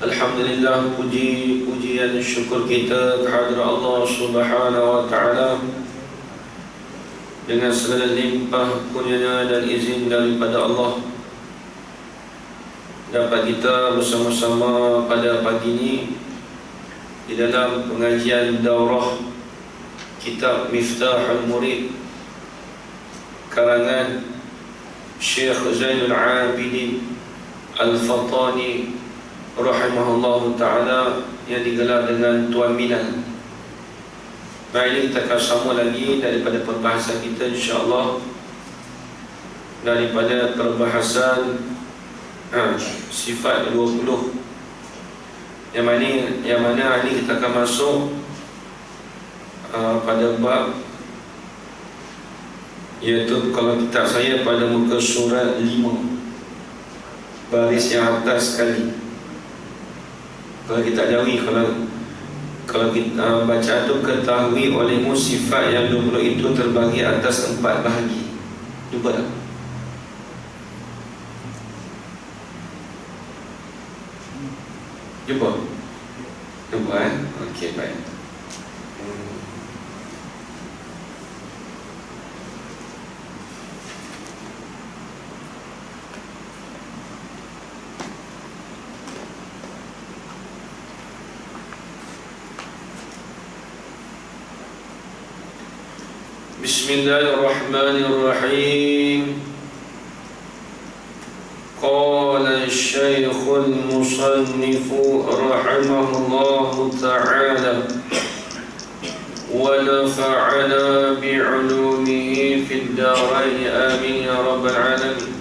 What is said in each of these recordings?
Alhamdulillah, puji-pujian syukur kita kehadrat Allah Subhanahu wa taala dengan segala limpah kurnia dan izin daripada Allah, dapat kita bersama-sama pada pagi ini di dalam pengajian daurah kitab Miftahul Murid karangan Syekh Zainul Abidin Al-Fattani rahimahullahu ta'ala, yang digelar dengan Tuan Minal. Baik, ini kita akan sambung lagi daripada perbahasan kita, insyaAllah, daripada perbahasan sifat 20, yang mana hari ini kita akan masuk pada bab, iaitu kalau kitab saya pada muka surat 5, baris yang atas sekali. Kalau kita jauhi, kalau kita baca tu, ketahui olehmu sifat yang 20 itu terbagi atas 4 bahagi. Cuba tak? Cuba okey, baik. Bismillahirrahmanirrahim. Qala Syekhul Musannif rahimahullahu ta'ala wa nafa'ana bi'ulumihi fid darain amin ya rabbal alamin.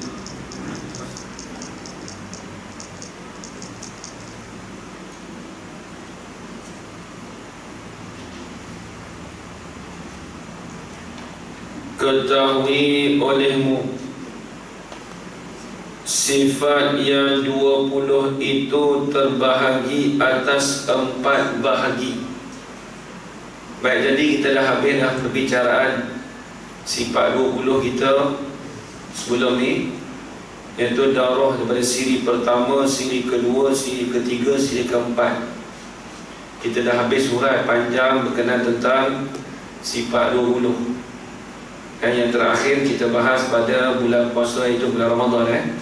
Ketahui olehmu sifat yang 20 itu terbahagi atas 4 bahagi. Baik, jadi kita dah habis dah perbicaraan sifat 20 kita sebelum ni, iaitu darah daripada siri pertama, siri kedua, siri ketiga, siri keempat. Kita dah habis surat panjang berkenaan tentang sifat 20. Dan yang terakhir kita bahas pada bulan puasa, itu bulan Ramadan.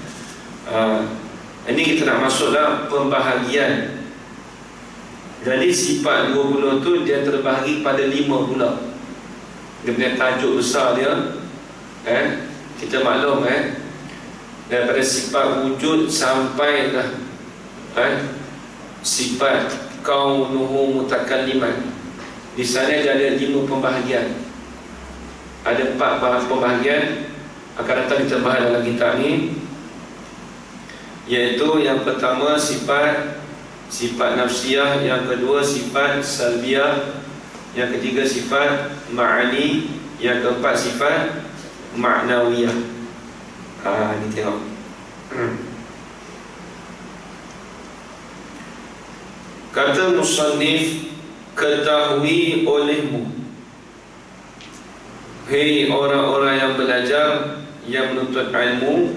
Ini kita nak masuklah pembahagian. Jadi sifat 20 tu dia terbahagi pada 5 pula. Dia punya tajuk besar dia, kita maklum, daripada sifat wujud sampai dah sifat kaunuhu mutakalliman. Di sana dia ada 5 pembahagian. Ada 4 pembahagian, akan datang kita bahas dalam kitab ni, iaitu yang pertama sifat nafsiyah, yang kedua sifat salbiyah, yang ketiga sifat ma'ani, yang keempat sifat ma'nawiyah. Ni tengok. Kata musannif, ketahui olehmu, hei orang-orang yang belajar, yang menuntut ilmu,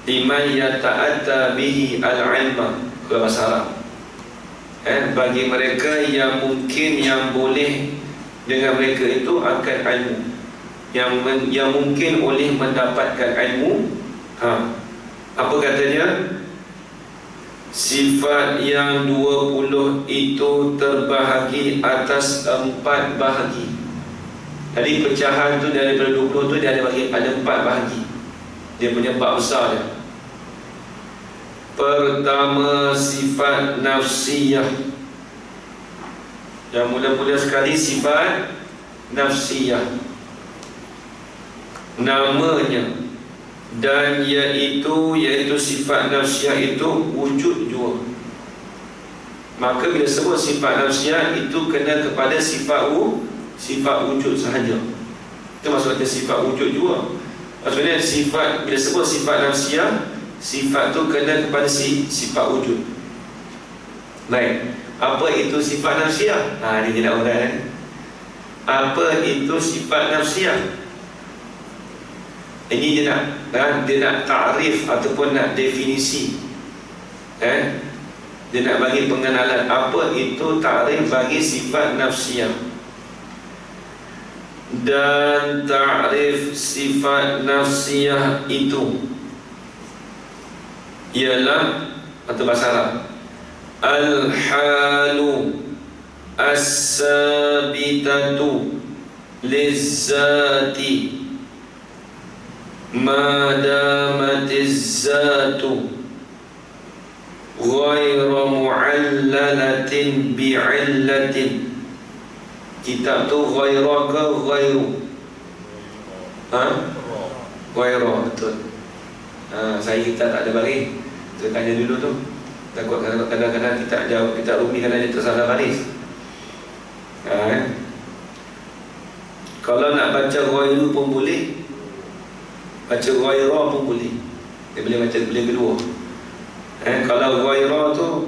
liman yata'atta bihi al-ilma, bahasa Arab, bagi mereka yang mungkin, yang boleh dengan mereka itu akan ilmu, yang mungkin oleh mendapatkan ilmu. Apa katanya? Sifat yang 20 itu terbahagi atas 4 bahagi. Jadi pecahan tu daripada 20 tu dia ada 4 bahagi. Dia punya bab besar dia. Pertama sifat nafsiyah. Yang mula-mula sekali sifat nafsiyah, namanya, dan iaitu sifat nafsiyah itu wujud jua. Maka bila sebut sifat nafsiyah itu kena kepada sifat wujud sahaja. Itu maksudnya sifat wujud jua. Maksudnya sifat, bila sebut sifat nafsiyah, sifat tu kena kepada sifat wujud. Baik, apa itu sifat nafsiyah? Ini tidak uraian. Apa itu sifat nafsiyah? Ini dia nak ta'rif ataupun nak definisi. Dia nak bagi pengenalan apa itu ta'rif bagi sifat nafsiyah. Dan ta'rif sifat nafsiyah itu ialah, atau bahasa Arab, al-halu as-sabitatu lizzati madamatiz zatu ghayra mu'allalatin bi'illatin. Kitab tu ghayra ke ghayru? Ghayra, betul. Saya kita tak ada baris. Saya tanya dulu tu. Takut kadang-kadang kita jawab, kita rumi kadang dia tersalah baris. Kalau nak baca ghayru pun boleh, baca ghayra pun boleh. Dia boleh baca, boleh kedua. Kalau ghayra tu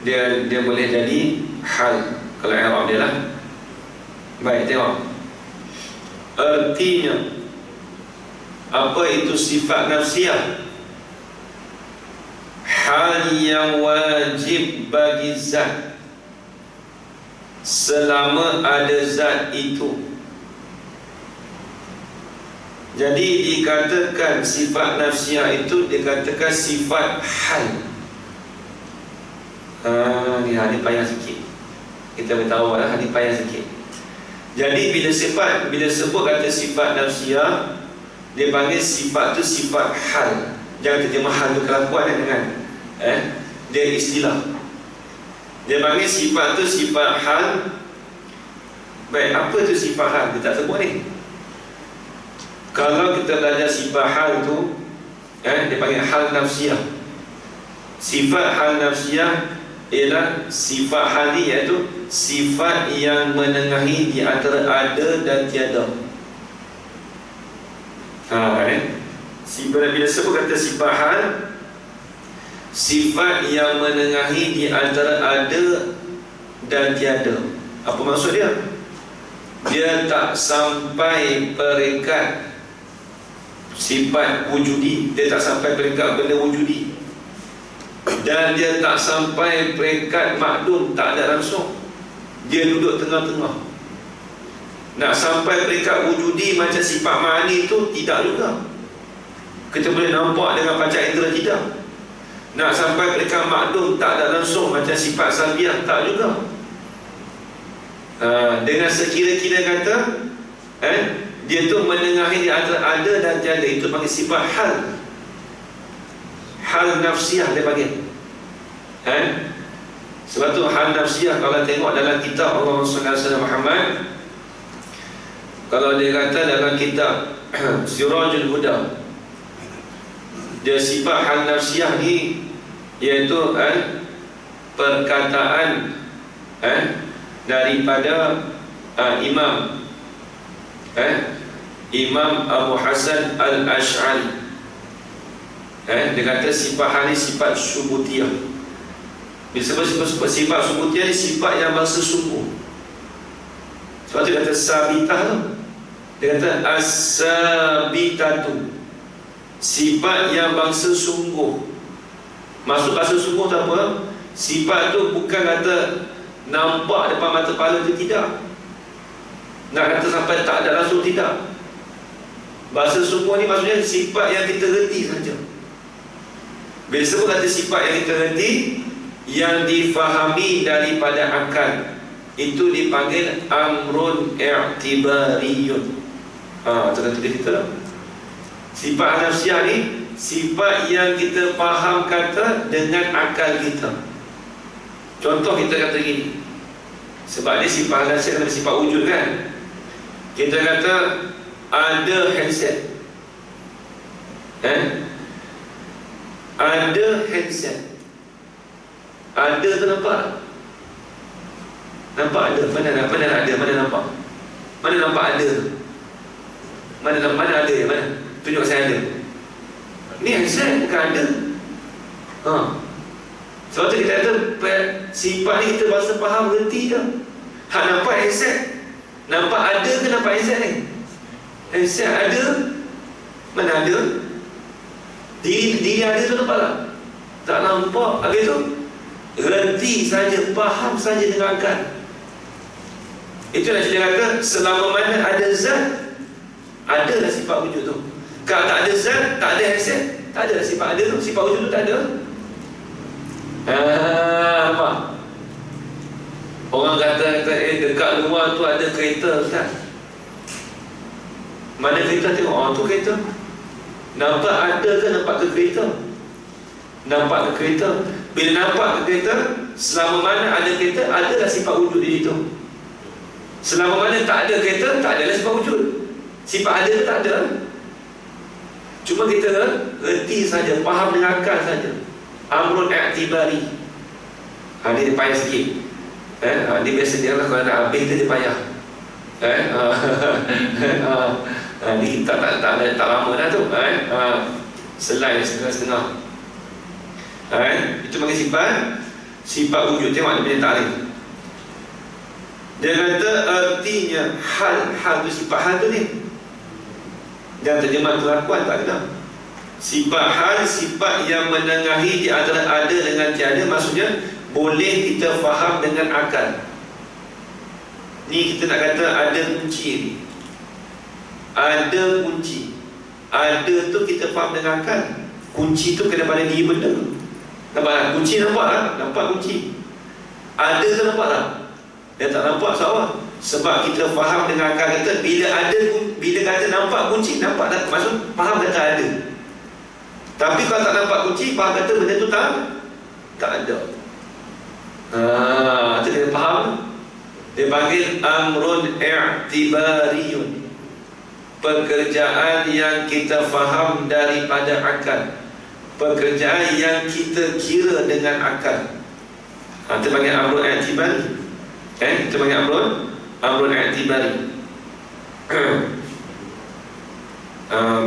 dia boleh jadi hal. Kalau i'rab dia lah. Baik, tengok. Artinya, apa itu sifat nafsiyah? Hal yang wajib bagi zat selama ada zat itu. Jadi dikatakan sifat nafsiyah itu dikatakan sifat hal. Ni payah sikit. Kita beritahu lah, ni payah sikit. Jadi bila sebut kata sifat nafsiyah, dia panggil sifat tu sifat hal. Jangan terjemah hal tu kelakuan dengan dia istilah. Dia panggil sifat tu sifat hal. Baik, apa tu sifat hal? Dia tak sebut ni. Kalau kita belajar sifat hal tu, dia panggil hal nafsiyah. Sifat hal nafsiyah ialah sifat hal ni, iaitu sifat yang menengahi di antara ada dan tiada. Bila sebut kata sifat hal, sifat yang menengahi di antara ada dan tiada. Apa maksud dia? Dia tak sampai peringkat sifat wujudi, dia tak sampai peringkat benda wujudi, dan dia tak sampai peringkat makdum, tak ada langsung. Dia duduk tengah-tengah. Nak sampai peringkat wujudi macam sifat ma'ani itu tidak juga. Kita boleh nampak dengan panca indera, tidak. Nak sampai peringkat makdum, tak ada langsung macam sifat salbiah, tak juga. Dengan sekira-kira kata dia tu menengahi di antara ada dan tiada, itu panggil sifat hal. Hal nafsiyah dia panggil. Sebab tu hal nafsiyah, kalau tengok dalam kitab Allah SWT Muhammad, kalau dia kata dalam kitab Sirajul Huda, dia sifat hal nafsiyah ni iaitu perkataan daripada Imam Abu Hasan Al-Ash'ari. Dia kata sifat hal ni sifat subutiyah. Bila sifat subutiyah ni sifat yang bangsa sungguh. Sebab tu dia kata sabitah tu. Dia kata as-sabitatu, sifat yang bangsa sungguh. Maksud bangsa sungguh tu apa? Sifat tu bukan kata nampak depan mata kepala tu, tidak. Nak kata sampai tak ada langsung, tidak. Bahasa sungguh ni maksudnya sifat yang kita reti saja. Bila sebut kata sifat yang kita reti, yang difahami daripada akal, itu dipanggil amrun i'tibariyun. Terkata kita lah. Sifat nafsiyah ni sifat yang kita faham kata dengan akal kita. Contoh kita kata gini, sebab ni sifat nafsiyah adalah sifat wujud kan. Kita kata ada handset, ada handset. Ada tu nampak? Nampak ada? Mana ada? Mana nampak? Mana nampak ada? Mana ada ya? Mana? Tunjuk saya ada. Ni handset bukan ada. Sebab tu kita kata sifat ni kita bahasa faham, reti dah. Hak nampak handset, nampak ada ke nampak handset ni? Handset ada, Mana ada? Diri ada tu nampak tak? Tak nampak. Habis tu reti saja, faham saja dengan akal. Itulah dia kata selama mana ada zat, adalah sifat wujud tu. Kalau tak ada zat, tak ada hasil, tak ada sifat ada tu. Sifat wujud tu tak ada. Apa? Orang kata dekat luar tu ada kereta, Ustaz. Mana kereta? Tengok, tu kereta. Nampak ada ke nampak ke kereta? Nampak ke kereta. Bila nampak ke kereta, selama mana ada kereta, adalah sifat wujud di situ. Selama mana tak ada kereta, tak adalah sifat wujud. Sifat ada ke tak ada. Cuma kita reti saja, faham dengan akal saja. Amrun i'tibari. Dia payah sikit. Dia biasa dia lah kalau nak habis dia payah. Ni tak lama dah tu. Selai setengah-setengah. Itu bagi sifat wujud. Tengok dia punya takrif. Dia kata artinya hal tu, sifat hal tu ni. Dan terjemah kelakuan tak kena. Sifat hal, sifat yang menengahi di antara ada dengan tiada. Maksudnya boleh kita faham dengan akal. Ni kita nak kata ada kunci ni. Ada kunci. Ada tu kita faham dengan akal. Kunci tu kena pada diri benda. Nampak tak? Kunci nampak tak? Nampak kunci. Ada tu nampak tak? Dia tak nampak sahabat. Sebab kita faham dengan akal kita. Bila ada, bila kata nampak kunci, nampak tak? Maksud faham kata ada. Tapi kalau tak nampak kunci, faham kata benda tu tak ada. Itu dia faham. Dia panggil amrun i'tibariyun. Pekerjaan yang kita faham daripada akal. Pekerjaan yang kita kira dengan akal. Itu panggil amrun i'tibari. Itu panggil amrun i'tibari.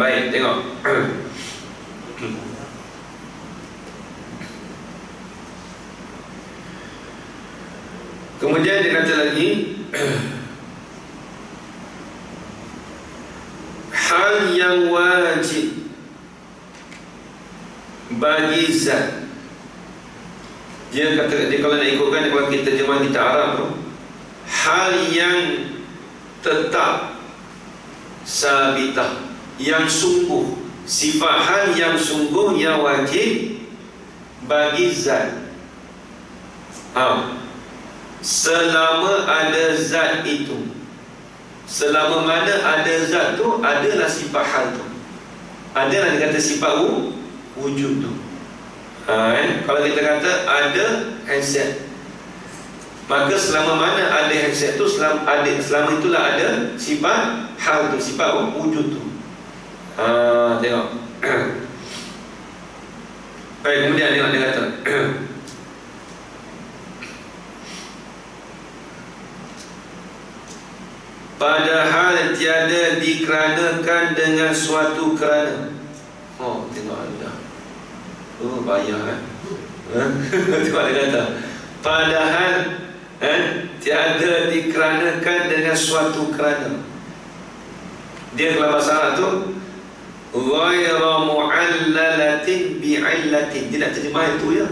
Baik, tengok. Kemudian dia kata lagi, hal yang wajib bagi zat. Dia kata, dia kalau nak ikutkan, kalau kita terjemah kita Arab tu, hal yang tetap, sabitah, yang sungguh, sifat hal yang sungguh, yang wajib bagi zat. Selama ada zat itu, selama mana ada zat tu, adalah sifat hal tu. Adalah dia kata sifat wujud tu. Kalau kita kata ada handset, maka selama mana ada handset tu, selama itulah ada sifat hal tu, sifat wujud tu. Tengok. Baik, kemudian tengok dia kata padahal tiada dikeranakan dengan suatu kerana. Tengok dah. Payah Tengok dia kata padahal tiada dikeranakan dengan suatu kerana. Dia dalam bahasa Arab tu ghayra mu'allalatin bi'illatin. Dia nak terjemah itu ya.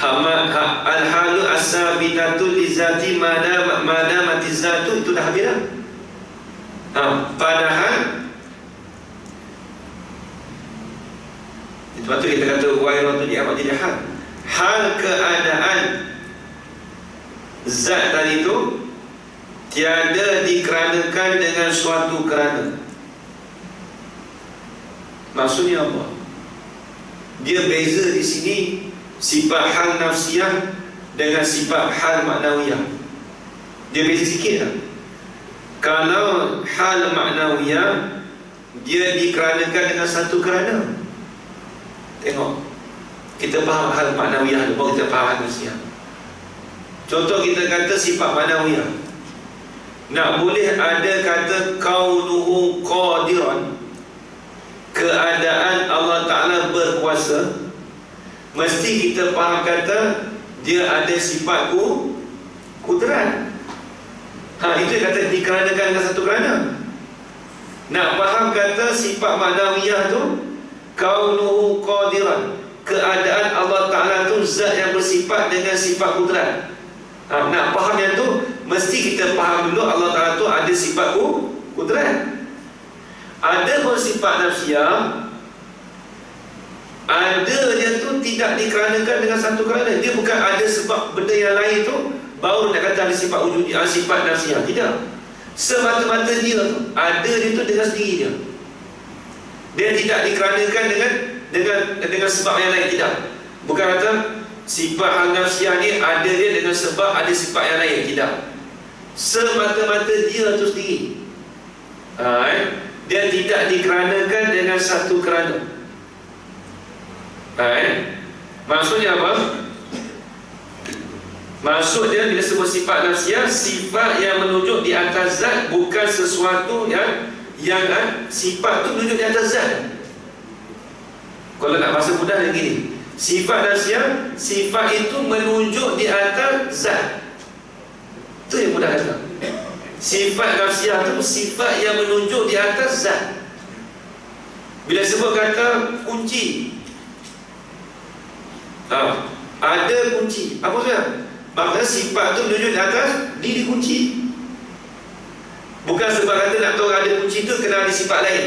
Al-halu as-sabitatu li zati madamati zatu. Itu dah habis dah. Padahal sebab tu kita kata ghayra tu dia amat jadi hal. Hal keadaan zat tadi tu tiada dikeranakan dengan suatu kerana. Maksudnya apa? Dia beza di sini sifat hal nafsiyah dengan sifat hal maknawiyah. Dia beza sikit lah. Kalau hal maknawiyah, dia dikeranakan dengan satu kerana. Tengok, kita faham hal maknawiyah dulu, baru kita faham hal nafsiyah. Contoh kita kata sifat maknawiyah, nak boleh ada kata kaunuhu qadiran, keadaan Allah Ta'ala berkuasa, mesti kita faham kata dia ada sifat kudrat. Itu kata dikeranakan dengan satu kerana. Nak faham kata sifat maknawiyah tu, kaunuhu qadiran, keadaan Allah Ta'ala tu zat yang bersifat dengan sifat kudrat. Nak faham yang tu, mesti kita faham dulu Allah Ta'ala tu ada sifat kudrat. Ada pun sifat nafsiyah, ada dia tu tidak dikeranakan dengan satu kerana. Dia bukan ada sebab benda yang lain tu baru nak kata ada sifat wujud, sifat nafsiyah. Tidak. Semata-mata dia tu ada dia tu dengan sendiri dia. Dia tidak dikeranakan dengan sebab yang lain. Tidak. Bukan kata sifat nafsiyah ni ada dia dengan sebab ada sifat yang lain. Tidak. Semata-mata dia tu sendiri. Dia tidak dikeranakan dengan satu kerana. Maksudnya apa? Maksudnya bila sebut sifat nafsiyah, sifat yang menunjuk di atas zat, bukan sesuatu yang sifat tu menunjuk di atas zat. Kalau nak bahasa mudah yang gini, sifat nafsiyah, sifat itu menunjuk di atas zat. Itu yang mudah kata. Sifat nafsiyah itu sifat yang menunjuk di atas zat. Bila sebut kata kunci, ada kunci, apa maksudnya? Maksudnya sifat itu menunjuk di atas diri kunci. Bukan sebab kata nak tahu ada kunci itu kena ada sifat lain.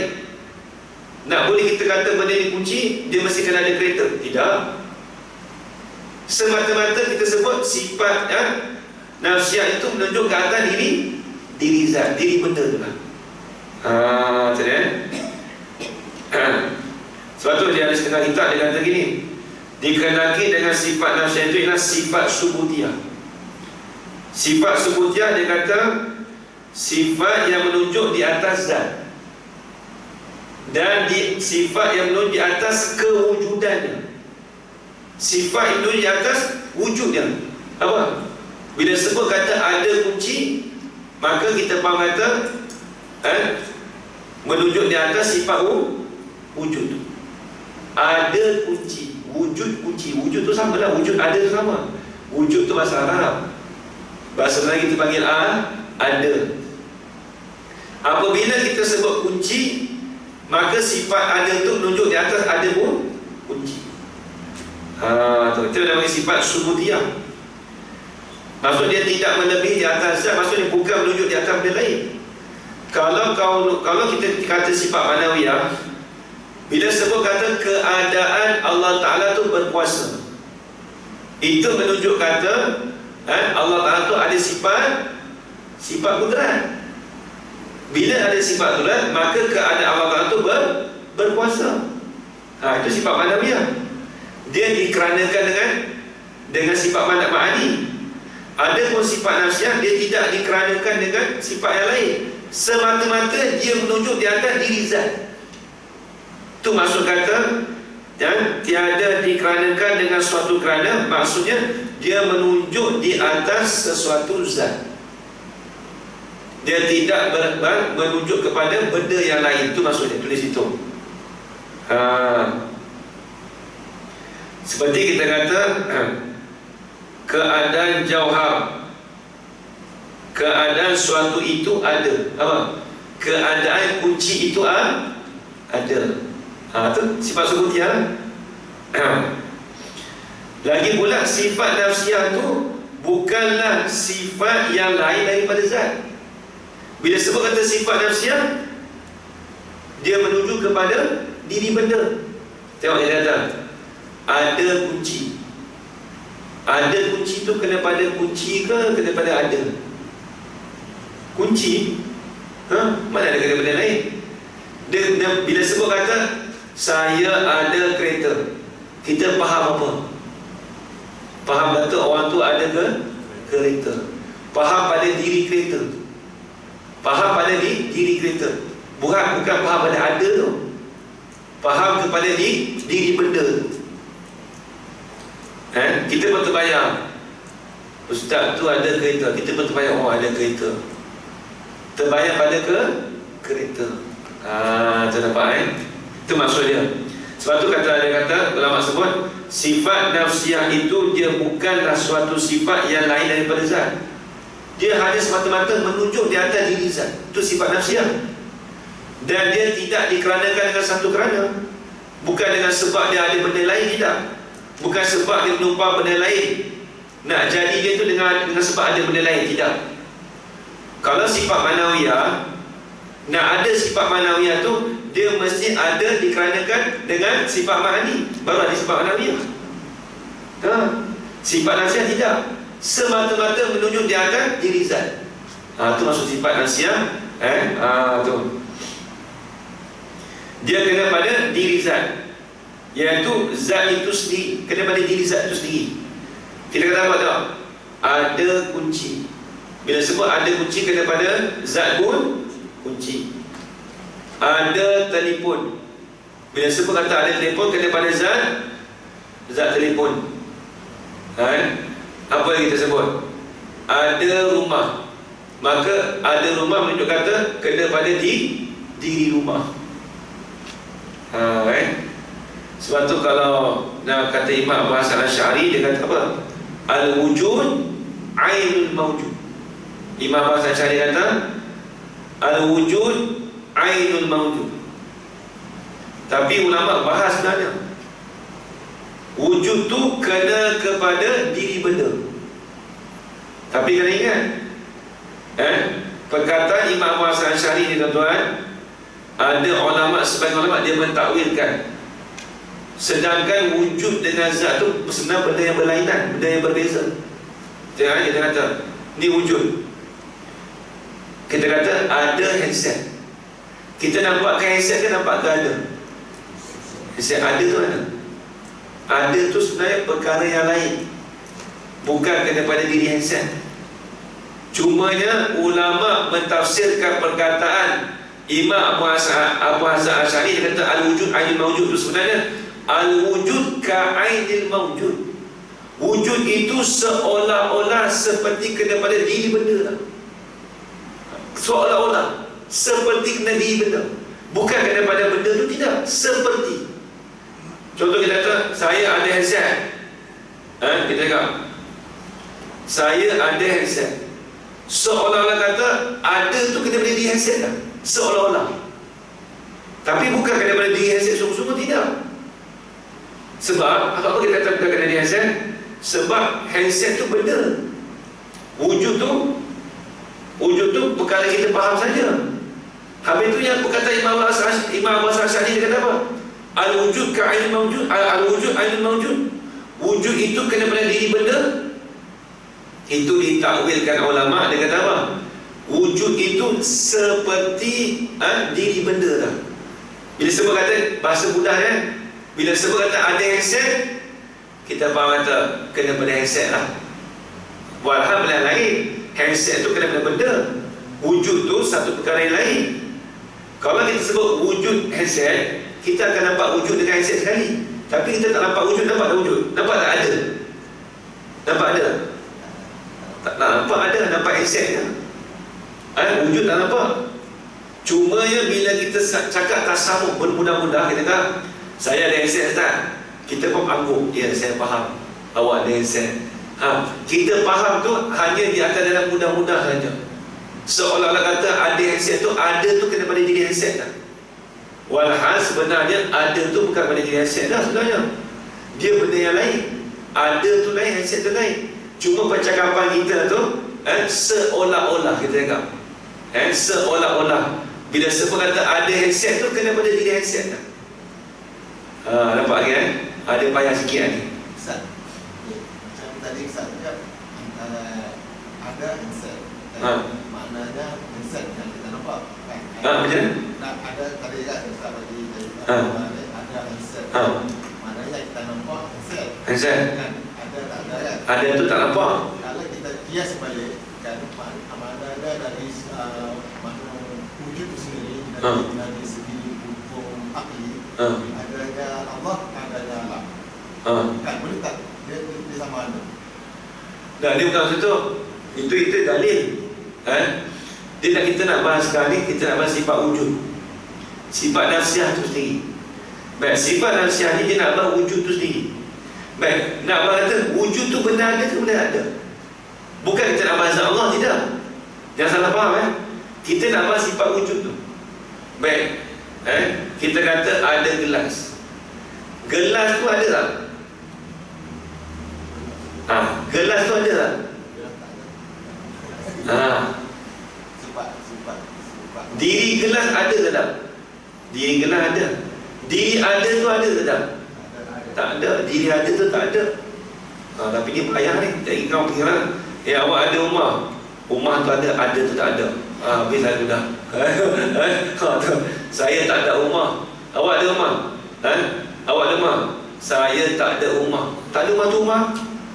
Nak boleh kita kata benda ni kunci, dia mesti kena ada kereta. Tidak. Semata-mata kita sebut sifat nafsiyah itu menunjuk ke atas diri zat, diri benda tu lah. Sebab tu dia ada setengah kitab dia kata gini, dikenali dengan sifat nafsiyah itu ialah sifat subutiyah. Sifat subutiyah dia kata sifat yang menunjuk di atas zat, dan sifat yang menunjuk di atas kewujudannya. Sifat yang menunjuk di atas wujudnya. Apa? Bila sebut kata ada kunci, maka kita faham kata menunjuk di atas sifat wujud. Ada kunci, wujud kunci. Wujud tu sama lah, wujud ada tu sama. Wujud tu bahasa Arab, bahasa Melayu kita panggil ada. Apabila kita sebut kunci, maka sifat ada tu menunjuk di atas ada pun kunci. Itu namanya sifat subutiyah. Maksud dia tidak melebihi di atas zat, maksudnya bukan menunjuk di atas benda lain. Kalau kita kata sifat manawiyah, bila sebut kata keadaan Allah Ta'ala tu berkuasa, itu menunjuk kata Allah Ta'ala tu ada sifat kudrat. Bila ada sifat kudrat, maka keadaan Allah Ta'ala tu berkuasa. Itu sifat manawiyah. Dia dikeranakan dengan sifat ma'ani. Ada pun sifat nafsiyah, dia tidak dikeranakan dengan sifat yang lain. Semata-mata dia menunjuk di atas diri zat. Itu maksud kata tiada dikeranakan dengan suatu kerana, maksudnya dia menunjuk di atas sesuatu zat. Dia tidak menunjuk kepada benda yang lain. Itu maksudnya, tulis itu. Seperti kita kata keadaan jauhar, keadaan suatu itu ada. Apa? Keadaan kunci itu ada. Itu sifat subutiyah. Lagi pula sifat nafsiyah itu bukanlah sifat yang lain daripada zat. Bila sebut kata sifat nafsiyah, dia menuju kepada diri benda. Tengok dia kata ada kunci. Ada kunci tu kena pada kunci ke kena pada ada? Kunci? Mana ada kena benda lain? Dia bila sebut kata saya ada kereta, kita faham apa? Faham kata orang tu ada kereta. Faham pada diri kereta. Faham pada diri kereta. Bukan faham pada ada tu. Faham kepada diri benda tu. Kita pun terbayang ustaz tu ada kereta, kita pun terbayang ada kereta. Terbayang pada kereta. Saya nampak itu maksud dia. Sebab tu dia kata ulama sebut sifat nafsiyah itu dia bukanlah suatu sifat yang lain daripada zat. Dia hanya semata-mata menunjuk di atas diri zat. Itu sifat nafsiyah. Dan dia tidak dikeranakan dengan satu kerana. Bukan dengan sebab dia ada benda lain, tidak. Bukan sebab dia menumpang benda lain. Nak jadi dia tu dengan sebab ada benda lain, tidak. Kalau sifat manawiyah, nak ada sifat manawiyah tu, dia mesti ada dikeranakan dengan sifat ma'ani, baru ada sifat manawiyah. Sifat nasiah tidak. Semata-mata menunjuk dia akan diri zat. Tu maksud sifat nasiah. Tu dia kena pada diri zat, iaitu zat itu sendiri, kena pada diri zat itu sendiri. Kita kata apa tak? Ada kunci. Bila sebut ada kunci, kena pada zat pun kunci. Ada telefon. Bila sebut kata ada telefon, kena pada zat telefon. Apa yang kita sebut? Ada rumah, maka ada rumah menunjuk kata kena pada diri rumah. Sebab tu kalau nak kata Imam Abu Hasan Asy'ari, dia kata apa? Al-wujud ainul mawjud. Imam Abu Hasan Asy'ari kata al-wujud ainul mawjud. Tapi ulama bahas sebenarnya wujud tu kena kepada diri benda. Tapi kena ingat, perkataan Imam Abu Hasan Asy'ari ni tuan-tuan, ada ulama, sebagian ulama dia mentakwilkan. Sedangkan wujud dengan zat tu sebenarnya benda yang berlainan, benda yang berbeza. Jangan kita kata ni wujud. Kita kata ada handset. Kita nampak ke handset ke nampak ke ada? Handset ada tu mana? Ada tu sebenarnya perkara yang lain, bukan kepada diri handset. Cumanya ulama mentafsirkan perkataan Imam Abu Hasan Asy'ari, dia kata al-wujud ainul mawjud tu sebenarnya al-wujud ka'ainil mawjud. Wujud itu seolah-olah seperti kena pada diri benda lah. Seolah-olah seperti kena diri benda, bukan kena pada benda tu, tidak. Seperti, contoh kita kata saya ada handset, kita cakap saya ada handset, seolah-olah kata ada tu kena pada diri handset lah, seolah-olah. Tapi bukan kena pada diri handset sungguh-sungguh, tidak. Sebab apa kita kata bukan kena diri handset? Sebab handset tu benda. Wujud tu perkara kita faham saja. Habis tu yang perkataan Imam Abu Hasan Asy'ari, dia kata apa? Al-wujud ka'ainul mawjud, al-wujud ainul mawjud. Wujud itu kena pada diri benda. Itu ditakwilkan ulama, dia kata apa? Wujud itu seperti diri benda lah. Bila sebut kata bahasa mudah kan, bila sebut kata ada handset, kita faham kata kena pada handset lah. Walhal benda lain, handset tu kena pada benda, wujud tu satu perkara yang lain. Kalau kita sebut wujud handset, kita akan nampak wujud dengan handset sekali. Tapi kita tak nampak wujud. Nampak tak wujud? Nampak tak ada? Nampak ada? Tak nampak ada, nampak handset je. Wujud tak nampak. Cuma ya bila kita cakap tasawuf bermudah-mudah, kita kata saya ada handset tak? Kita pun angguk, ya saya faham awak ada handset. Kita faham tu hanya di atas dalam mudah-mudah saja. Seolah-olah kata ada handset tu, ada tu kena pada diri handset tak? Walhal sebenarnya ada tu bukan pada diri handset dah sebenarnya. Dia benda yang lain. Ada tu lain, handset tu lain. Cuma percakapan kita tu seolah-olah kita cakap, seolah-olah. Bila sebut kata ada handset tu kena pada diri handset tak? Nampak lagi ada payah sikit ni. Ustaz, macam tadi Ustaz cakap antara ada handset, maknanya handset yang kita nampak kan? Macam mana? Ada tadi kan Ustaz bagi ada handset, maknanya kita nampak handset kan? Ada tak ada kan? Ada tu tak nampak. Kalau kita kias balik kan, maknanya dari makna wujud itu sendiri dari segi hukum akli, adanya Allah, adanya alam. Kan boleh tak dia sama ada? Dah, dia bukan macam tu. Itu dalil. Dia nak, kita nak bahas sekarang ni, kita nak bahas sifat wujud, sifat nafsiah tu sendiri. Baik, sifat nafsiah ni dia nak bahas wujud tu sendiri. Baik, nak bahas kata wujud tu benda ada ke benda ada? Bukan kita nak bahas Allah, tidak. Jangan salah faham. Kita nak bahas sifat wujud tu. Baik, kita kata ada gelas. Gelas tu ada tak? Gelas tu ada tak? Diri gelas ada ke tak? Diri gelas ada. Diri ada tu ada ke tak? Tak ada. Diri ada tu tak ada. Tapi ni payah ni. Tak ingin kau pikiran. Awak ada rumah. Rumah tu ada tu tak ada. Habis lalu dah. Saya tak ada rumah. Awak ada rumah? Awak ada rumah? Saya tak ada rumah. Tak ada rumah tu rumah?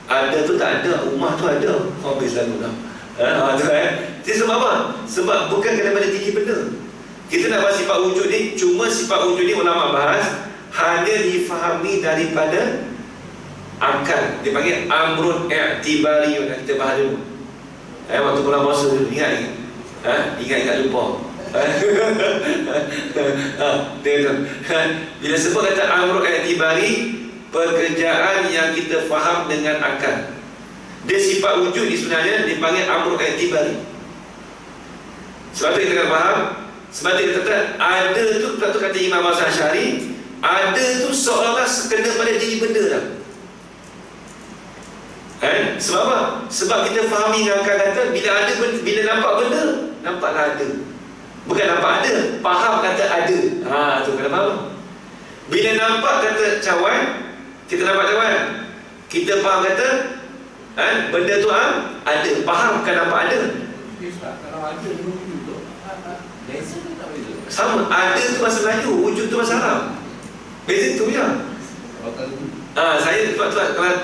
Ada tu tak ada. Rumah tu ada. Habis lalu dah. Jadi sebab apa? Sebab bukan daripada diri benda. Kita nak bahas sifat wujud ni. Cuma sifat wujud ni ulama bahas hanya difahami daripada akal. Dia panggil amrun i'tibariyun. Kita bahas dulu. Waktu bulan puasa dulu, ingat? Ingat lupa. Dia tu. Bila sebut kata amrun i'tibari, pekerjaan yang kita faham dengan akal. Dia sifat wujud ni sebenarnya dipanggil amrun i'tibari. Sebab tu kita kena faham. Sebab tu kita kata ada tu, sebab tu kata Imam Asy'ari, ada tu seolah-olah kena pada diri benda dah. Sebab apa? Sebab kita fahami dengan akal kata bila ada benda, bila nampak benda, nampaklah ada. Bukan nampak ada, faham kata ada. Tu kena faham. Bila nampak kata cawan, kita nampak cawan, kita faham kata benda tu ada, faham kan nampak ada. Kalau ada wujud tu, beza ke tak beza? Sama, ada tu bahasa Melayu, wujud tu bahasa Arab. Beza tu je. Saya kalau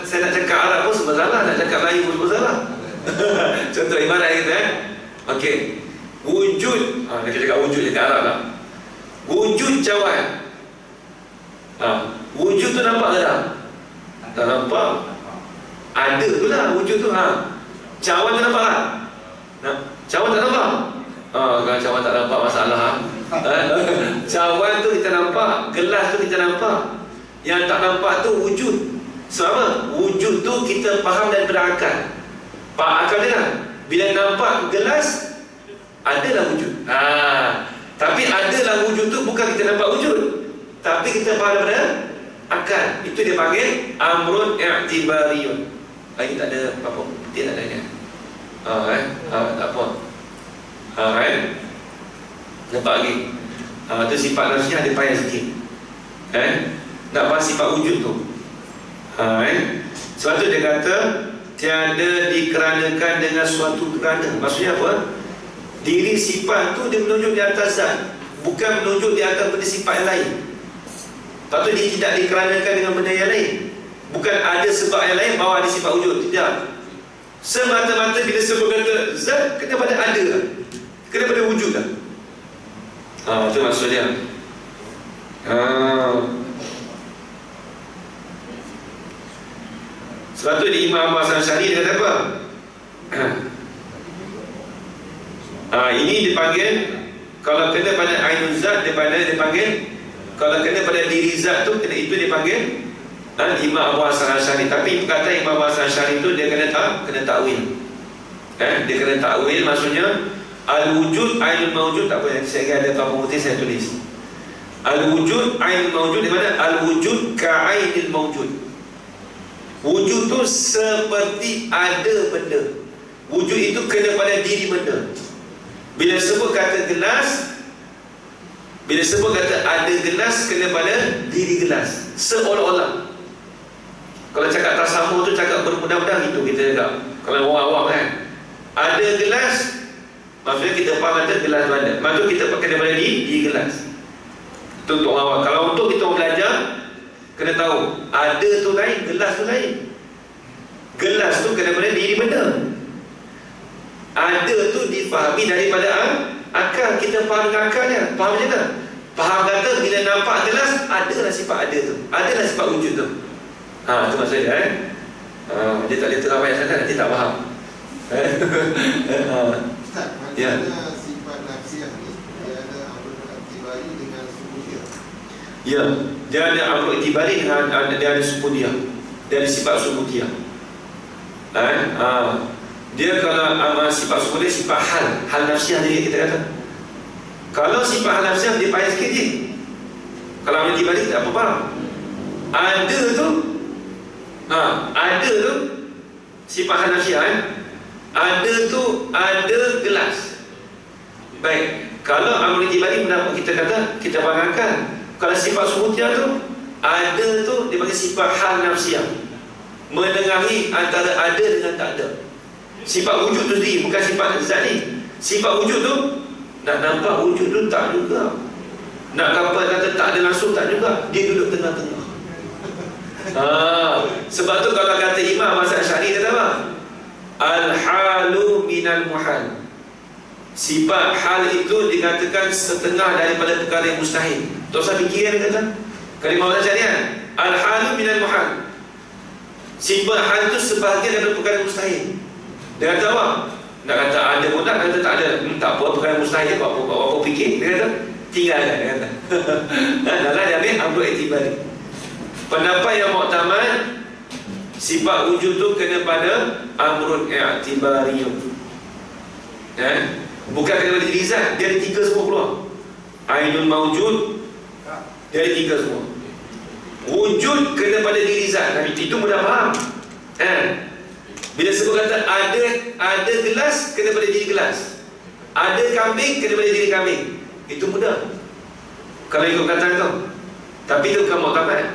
saya nak cakap Arab pun sebab salah, nak cakap Melayu pun sebab salah. Contoh ibarat kita okey. Wujud, nak cakap wujud dekat Arab lah. Wujud cawan. Wujud tu nampak ke tak? Tak nampak. Ada tu lah wujud tu. Cawan tu nampak tak? Cawan tak nampak? Kalau cawan tak nampak masalah. Cawan tu kita nampak, gelas tu kita nampak. Yang tak nampak tu wujud. Sebab apa? Wujud tu kita faham daripada akal. Akal dia lah. Bila nampak gelas, adalah wujud. Tapi adalah wujud tu bukan kita nampak wujud, tapi kita faham daripada akal. Itu dia panggil amrun i'tibariyun. Lagi tak ada apa-apa. Dia tak ada ni. Tak apa. Nampak lagi. Itu sifat nafsiyah dia payah sikit. Nak bahas sifat wujud tu. Sebab tu dia kata tiada dikeranakan dengan suatu kerana. Maksudnya apa? Diri sifat tu dia menunjuk di atas zat, bukan menunjuk di atas benda sifat yang lain. Lepas tu dia tidak dikeranakan dengan benda yang lain. Bukan ada sebab yang lain bahawa ada sifat wujud. Tidak. Semata-mata bila sebut kata zat, kena pada ada lah. Kena pada wujud lah. Itu maksudnya. Sebab tu di Imam Asy'ari dia kata apa? Ini dipanggil, kalau kena pada ainul zat dipanggil, kalau kena pada diri zat tu, kena itu dipanggil Imam Asy'ari. Tapi perkataan Imam Asy'ari tu dia kena takwil. Dia kena takwil, maksudnya al-wujud ainul mawjud. Tak apa, saya ada apa putih saya tulis. Al-wujud ainul mawjud, di mana al-wujud ka'ainil mawjud. Wujud tu seperti ada benda. Wujud itu kena pada diri benda. Bila sebut kata gelas, bila sebut kata ada gelas, kena pada diri gelas. Seolah-olah. Kalau cakap tasamuh tu cakap bermudah-mudah itu kita cakap. Kalau awam-awam kan, ada gelas, maksudnya kita faham kata gelas tu ada. Maksudnya kita pakai daripada diri gelas. Itu untuk awam. Kalau untuk kita belajar, kena tahu ada tu lain, gelas tu lain. Gelas tu kena pada diri benda. Ada tu difahami daripada akal. Kita faham dengan akalnya. Faham macam mana? Faham kata bila nampak gelas, adalah sifat ada tu, adalah sifat wujud tu. Itu maksud dia. Dia tak boleh terang banyak sangat, nanti tak faham. Ustaz, macam sifat nafsiyah ni, dia ada amrul i'tibari dengan subudiyah. Ya, dia ada amrul i'tibari dengan dia ada subudiyah. Dia ada sifat subudiyah. Dia kalau sifat subudiyah, sifat hal nafsiyah dia kita kata. Kalau sifat hal nafsiyah dia payah sikit je. Kalau boleh dibalik tak apa-apa. Ada tu ada tu sifat hal nafsiyah ada tu, ada gelas. Baik, kalau boleh dibalik kenapa kita kata, kita banggakan. Kalau sifat subutiyah tu ada tu dia panggil sifat hal nafsiyah, menengahi antara ada dengan tak ada. Sifat wujud tu sendiri, bukan sifat zat ni. Sifat wujud tu nak nampak wujud tu tak juga, nak kata tak ada langsung tak juga, dia duduk tengah-tengah. Sebab tu kalau kata Imam Mazhab Asy'ari kata apa? Al-halu minal muhal. Sifat hal itu dikatakan setengah daripada perkara yang mustahil. Tak usah fikir dia kata. Kalau Imam Mazhab Asy'ari kan, al-halu minal muhal. Sifat hal itu sebahagian daripada perkara yang mustahil. Dia kata apa? Nak kata ada pun tak, kata tak ada. Tak apa, perkara mustahil apa fikir. Dia kata tinggalkan. Dia kata dalam dia ambil amrul i'tibari. Pendapat yang muktamad, sifat wujud tu kena pada amrun i'tibari. Bukan kena pada diri zat. Dia ada tiga semua keluar. Ainul mawjud, dia ada tiga semua. Wujud kena pada diri zat. Itu mudah faham. Bila sebut kata ada gelas, kena pada diri gelas. Ada kambing, kena pada diri kambing. Itu mudah kalau ikut perkataan tu. Tapi itu bukan muktamad.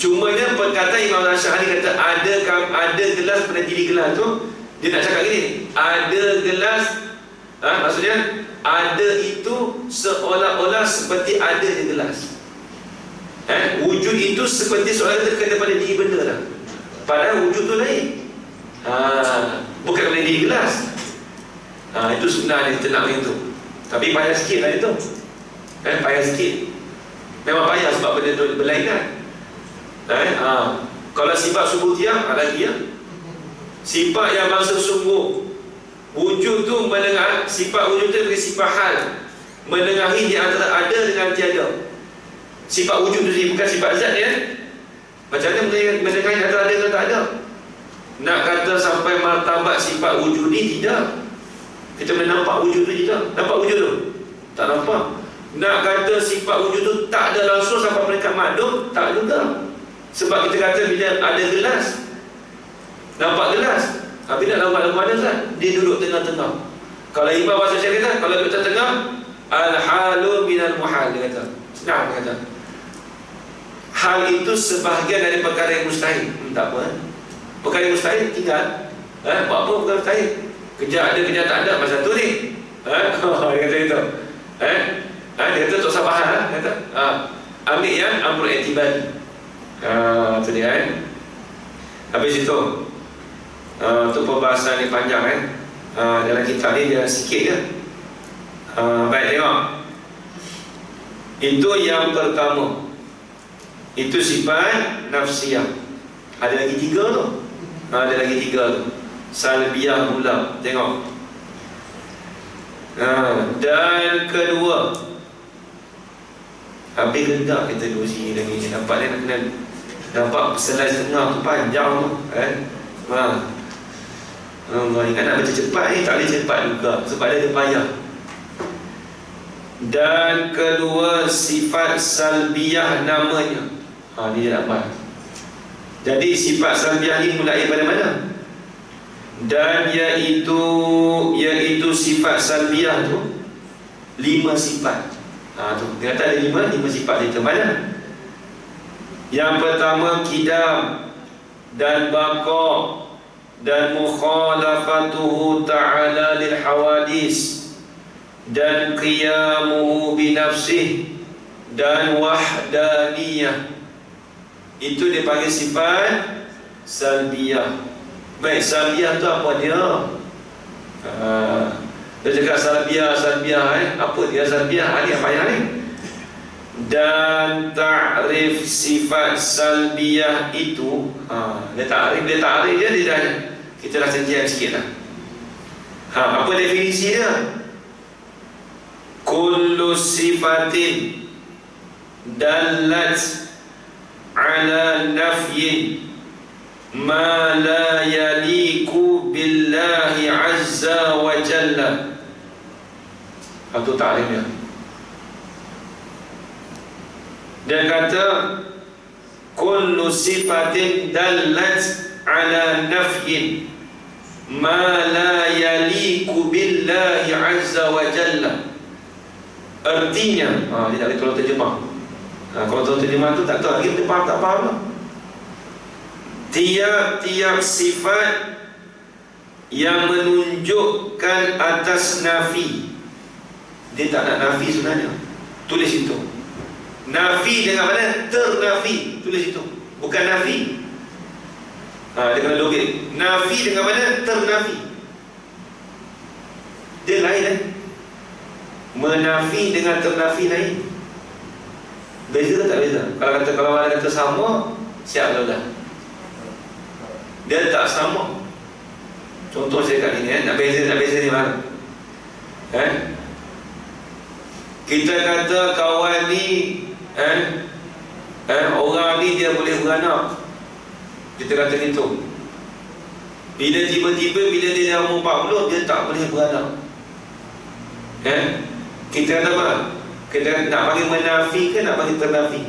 Cumanya perkataan Imam Asy'ari kata ada gelas pada diri gelas tu, dia nak cakap gini, ada gelas, maksudnya ada itu seolah-olah seperti ada di gelas. Wujud itu seperti seolah-olah kena pada diri benda lah. Padahal wujud tu lain. Bukan pada diri gelas. Itu sebenarnya kita nak macam tu. Tapi payah sikit lah itu. Payah sikit. Memang payah sebab benda tu berlainan. Kalau sifat subutiyah lagi ya. Sifat yang bangsa sungguh, wujud tu menengah, sifat wujud tu adalah sifat hal, menengahi di antara ada dengan tiada. Sifat wujud tu sendiri, bukan sifat zat dia. Macam mana menengahi antara ada dengan tak ada? Nak kata sampai martabat sifat wujud ni tidak. Kita boleh nampak wujud tu tidak. Nampak wujud tu? Tak nampak. Nak kata sifat wujud tu tak ada langsung sampai peringkat madum, tak juga. Sebab kita kata bila ada gelas, nampak gelas, tapi nak nampak ada zat, dia duduk tengah-tengah. Kalau Imam Mazhab Asy'ari kata, kalau duduk tengah, al-halu minal muhal, dia kata. Senang dia kata. Hal itu sebahagian dari perkara yang mustahil. Tak apa. Perkara yang mustahil tinggal. Buat apa perkara mustahil? Kerja ada, kerja tak ada, macam tu ni. Dia kata itu. Dia kata tak usah faham. Dia kata ambil yang amrul i'tibari. Itu dia habis itu untuk pembahasan ni panjang dalam kitab ni dia sikit je. Baik, tengok. Itu yang pertama. Itu sifat nafsiyah. Ada lagi tiga tu. Ada lagi tiga tu. Salbiyah pula. Tengok. Dan kedua, habis rendah kita duduk sini lagi. Nampak dia nak kena, nampak selai setengah tu panjang tu. Allah, ingat nak baca cepat ni tak boleh cepat juga sebab dia ada payah. Dan kedua, sifat salbiyah namanya. Ni dia nak bahas. Jadi sifat salbiyah ni mulai pada mana? Dan iaitu sifat salbiyah tu 5 sifat. Tu dia kata ada 5 sifat itu mana? Yang pertama qidam dan baqa dan mukhalafatuhu ta'ala lil hawadis dan qiyamuhu bi nafsih dan wahdaniyah. Itu dipanggil sifat salbiyah. Baik, salbiyah tu apa dia? Dia cakap salbiyah. Apa dia salbiyah? Apa yang ni? Dan ta'rif sifat salbiyah itu dia ta'rif dia dah. Kita dah senjam sikit lah. Apa definisi dia? Kullu sifatin dallat ala nafyin ma la yaliku billahi azza wa jalla. Itu ta'lim dia. Dia kata kullu sifatin dallat ala nafyin ma la yaliku billahi azza wa jalla. Artinya, dia tak boleh tolong terjemah. Kalau tolong terjemah tu tak tahu lagi, dia faham tak faham lah. Tiap-tiap sifat yang menunjukkan atas nafi, dia tak nak nafi sebenarnya, tulis itu. Nafi dengan mana? Ternafi, tulis itu. Bukan nafi. Dia kena logik. Nafi dengan mana? Ternafi. Dia lain Menafi dengan ternafi lain. Beza ke tak beza? Kalau ada kata sama, siap dah. Dia tak sama. Contoh saya kat ini, nak beza ni mana? Kita kata kawan ni orang ni dia boleh beranak. Kita kata gitu. Bila tiba-tiba bila dia dah umur 40, dia tak boleh beranak. Kita kata apa? Kita nak bagi menafi ke nak bagi ternafi?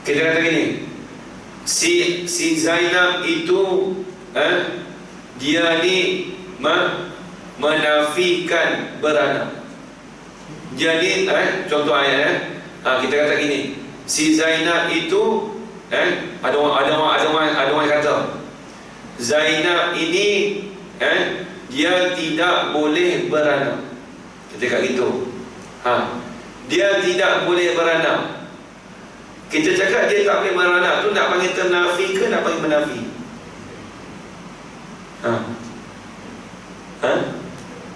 Kita kata gini, si Zainab itu dia ni menafikan beranak. Jadi contoh ayat kita kata gini, si Zainab itu ada orang kata Zainab ini dia tidak boleh beranak. Kita kata gitu. Dia tidak boleh beranak. Kita cakap dia tak boleh beranak tu nak panggil ternafi ke nak panggil menafi?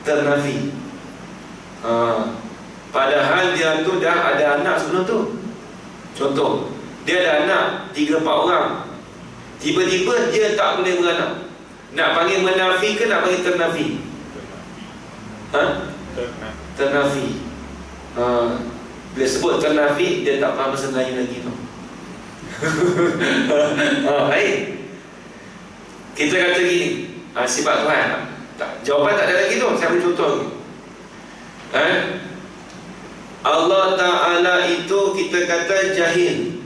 Ternafi. Padahal dia tu dah ada anak sebelum tu. Contoh, dia ada anak 3-4 orang. Tiba-tiba dia tak boleh beranak. Nak panggil menafi ke nak panggil ternafi? Ternafi. Bila sebut ternafi, dia tak faham bahasa Melayu lagi tu. Baik. Kita kata gini, sifat Tuhan. Jawapan tak ada lagi tu. Saya beri contoh lagi. Allah Ta'ala itu kita kata jahil.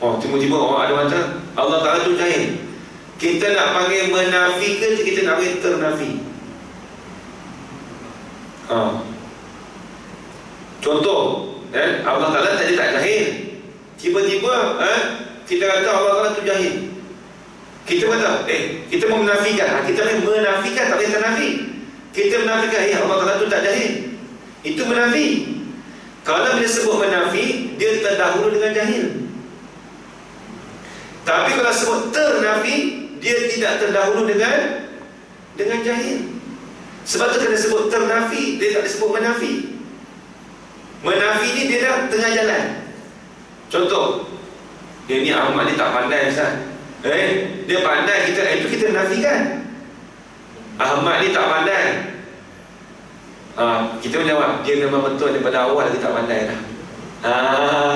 Tiba-tiba orang ada macam Allah Ta'ala itu jahil. Kita nak panggil menafi ke kita nak panggil ternafi? Contoh, Allah Ta'ala tadi tak jahil. Tiba-tiba kita kata Allah Ta'ala itu jahil. Kita kata kita mau menafikan. Kita menafikan tak boleh ternafi. Kita menafikan Allah Ta'ala itu tak jahil. Itu menafi. Kalau bila sebut menafi, dia terdahulu dengan jahil. Tapi kalau sebut ternafi, dia tidak terdahulu dengan jahil. Sebab tu kena sebut ternafi, dia tak disebut menafi. Menafi ni dia dah tengah jalan. Contoh, dia ni Ahmad ni tak pandai Ustaz. Dia pandai, itu kita menafikan. Ahmad ni tak pandai. Kita menjawab, dia memang betul daripada awal kita tak pandai dah.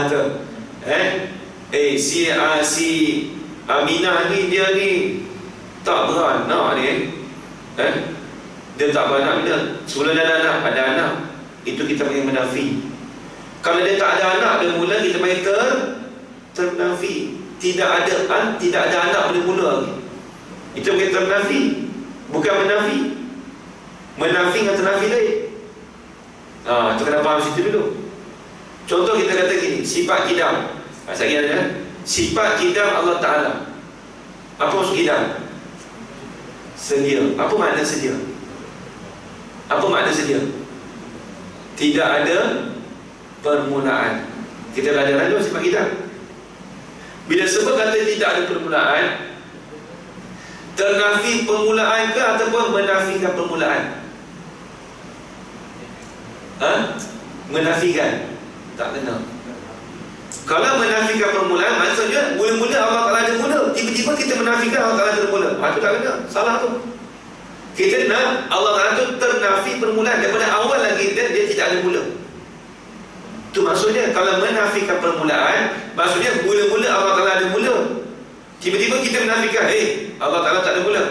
Tu. Si Aminah ni dia ni tak beranak ni. Dia tak beranak bila sebelum dia ada anak, itu kita panggil menafi. Kalau dia tak ada anak dia mula, kita panggil ternafi. Tidak ada anak bila mula lagi, itu panggil ternafi, bukan menafi. Menafi dengan ternafi lain. Itu kena faham situ dulu. Contoh kita kata gini, sifat kidam. Saya kira sifat kidam Allah Ta'ala. Apa maksud kidam? Sedia. Apa makna sedia? Apa makna sedia? Tidak ada permulaan. Kita belajar dulu sifat kidam. Bila sebut kata tidak ada permulaan, ternafi permulaan ke ataupun menafikan permulaan? Menafikan. Tak kena. Kalau menafikan permulaan, maksudnya mula-mula Allah Ta'ala ada mula, tiba-tiba kita menafikan Allah Ta'ala ada mula. Itu tak kena. Salah tu. Kita nak Allah Ta'ala tu ternafi permulaan. Daripada awal lagi dia tidak ada mula. Itu maksudnya. Kalau menafikan permulaan, maksudnya mula-mula Allah Ta'ala ada mula, tiba-tiba kita menafikan Allah Ta'ala tak ada mula.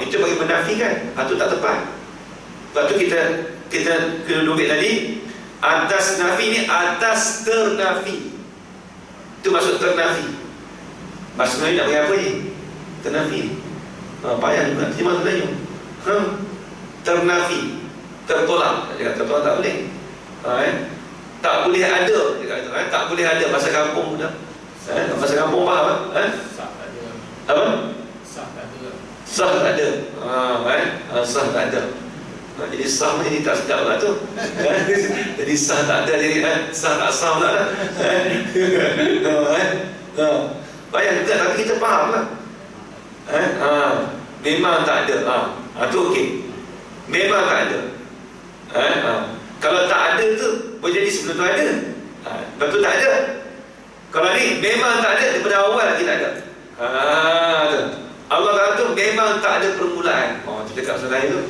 Itu bagi menafikan. Itu tak tepat. Sebab tu kita kena duduk tadi, atas nafi ni atas ternafi. Itu maksud ternafi. Maksud Melayu nak bagi apa ni? Ternafi. Payah juga terjemah Melayu. Ternafi, tertolak. Dia kata tertolak tak boleh. Tak boleh ada. Dia kata tak boleh ada. Bahasa kampung dah. Bahasa kampung faham? Sah tak ada. Apa? Sah tak ada. Sah tak ada. Sah tak ada. Jadi sah ni tak sedap lah tu. Jadi sah tak ada, jadi sah tak sah pula lah. Bayang juga, tapi kita faham lah. Memang tak ada. Tu okey. Memang tak ada. Kalau tak ada tu boleh jadi sebelum tu ada. Lepas tu tak ada. Kalau ni memang tak ada, daripada awal lagi tak ada. Allah Ta'ala tu memang tak ada permulaan. Tu cakap pasal lain tu.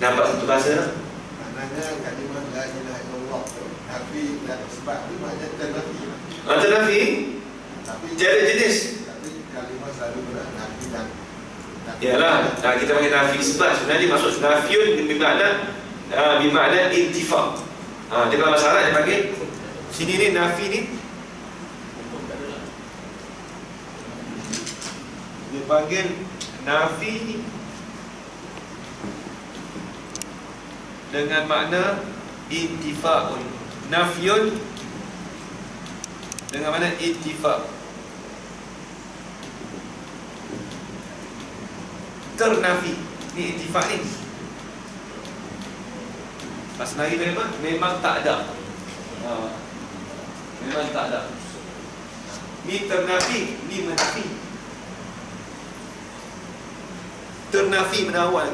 Nampak satu bahasa tak? Maknanya kalimah la ilaha illallah tu nafi dan sebab tu maknanya ternafi. Ternafi? Tapi Tiada jenis. Tapi kalimah selalu nafi dan Yalah, kita panggil nafi sebab sebenarnya maksud nafiun bermakna intifak. Dia kalau bahasa Arab dia panggil sini ni nafi ni dia panggil nafi ni dengan makna intifa'un. Nafyun dengan makna intifa'. Ternafi. Ni intifa' ni. Pas lagi memang tak ada. Memang tak ada. Ni ternafi, ni menafi. Ternafi menawal.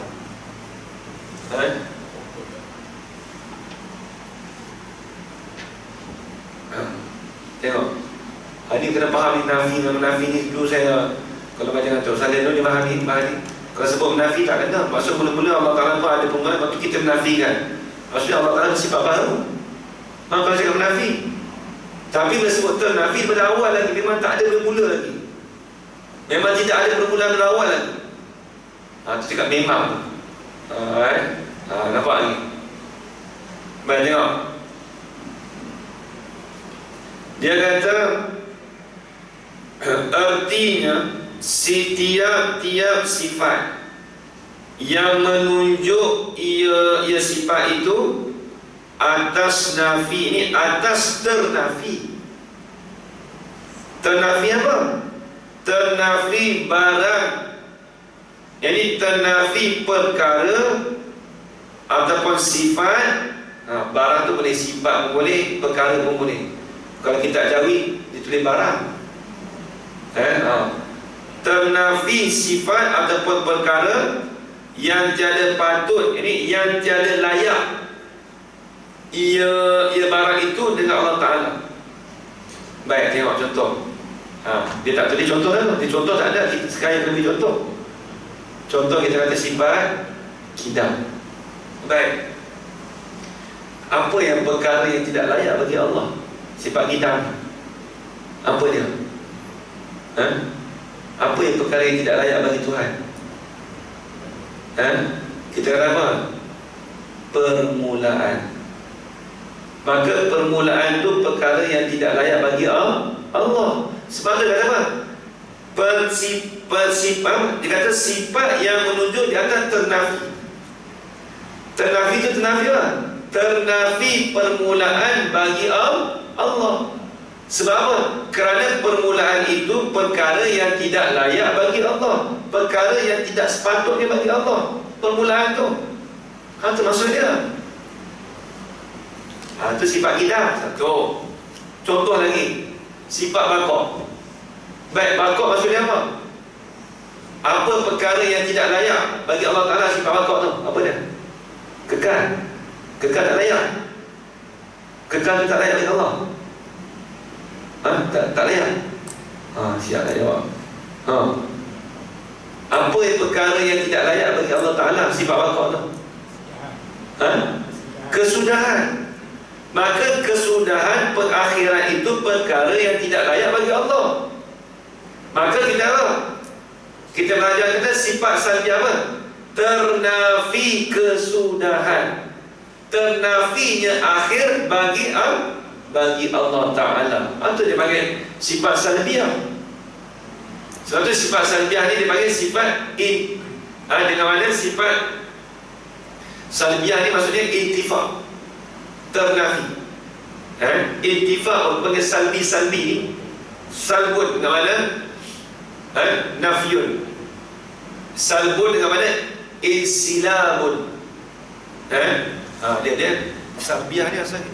Tengok. Ini kena faham ni nafi dengan menafi ni. Dulu saya kalau baca dengan Tok Saleh tu dia faham ni. Kalau sebut menafi tak kena. Maksud mula-mula Allah Ta'ala ada permulaan, lepas tu kita menafikan. Maksudnya Allah Ta'ala bersifat baru. Kalau cakap menafi. Tapi bila sebut ternafi pada awal lagi, memang tak ada bermula lagi. Memang tidak ada permulaan pada awal lagi. Itu cakap memang. Nampak ni. Baik tengok. Dia kata artinya tiap-tiap sifat yang menunjuk ia sifat itu atas nafi ini, atas ternafi. Ternafi apa? Ternafi barang. Jadi ternafi perkara ataupun sifat. Barang tu boleh, sifat pun boleh, perkara pun boleh. Kalau kita Jawi ditulis barang. Ternafi sifat ataupun perkara yang tiada patut, ini yang tiada layak ia barang itu dengan Allah Ta'ala. Baik, tengok contoh. Dia tak tulis contoh dah. Dia contoh tak ada. Sekarang lebih contoh. Contoh kita kata sifat kidam. Baik. Apa yang perkara yang tidak layak bagi Allah? Sifat kidam. Apa dia? Apa yang perkara yang tidak layak bagi Tuhan? Kita kata apa? Permulaan. Maka permulaan itu perkara yang tidak layak bagi Allah. Sebab tu kata apa? Dia kata sifat yang menunjuk di atas ternafi. Ternafi itu ternafi apa? Ternafi permulaan bagi Allah. Sebab apa? Kerana permulaan itu perkara yang tidak layak bagi Allah, perkara yang tidak sepatutnya bagi Allah. Permulaan tu itu maksud dia. Itu sifat kita. Satu. Contoh lagi, sifat bakok. Baik, bakok maksudnya apa? Apa perkara yang tidak layak bagi Allah Ta'ala sifat bakok tu? Apa dia? Kekal. Kekal tak layak. Kekal tu tak layak bagi Allah. Tak layak. Siap tak jawab. Apa yang perkara yang tidak layak bagi Allah Ta'ala sifat bakok tu? Kesudahan. Maka kesudahan perakhiran itu perkara yang tidak layak bagi Allah. Maka kita apa? Kita belajar kata sifat salbiah apa? Ternafi kesudahan, ternafinya akhir bagi Allah Ta'ala. Itu dia panggil sifat salbiah. Sebab tu sifat salbiah ni dipanggil sifat dengan mana sifat salbiah ni maksudnya intifak, ternafi. Intifak panggil salbi ni. Salbun dengan mana? Nafyun. Salbun dengan mana? Insilamun. Dia salbiah ni asalnya.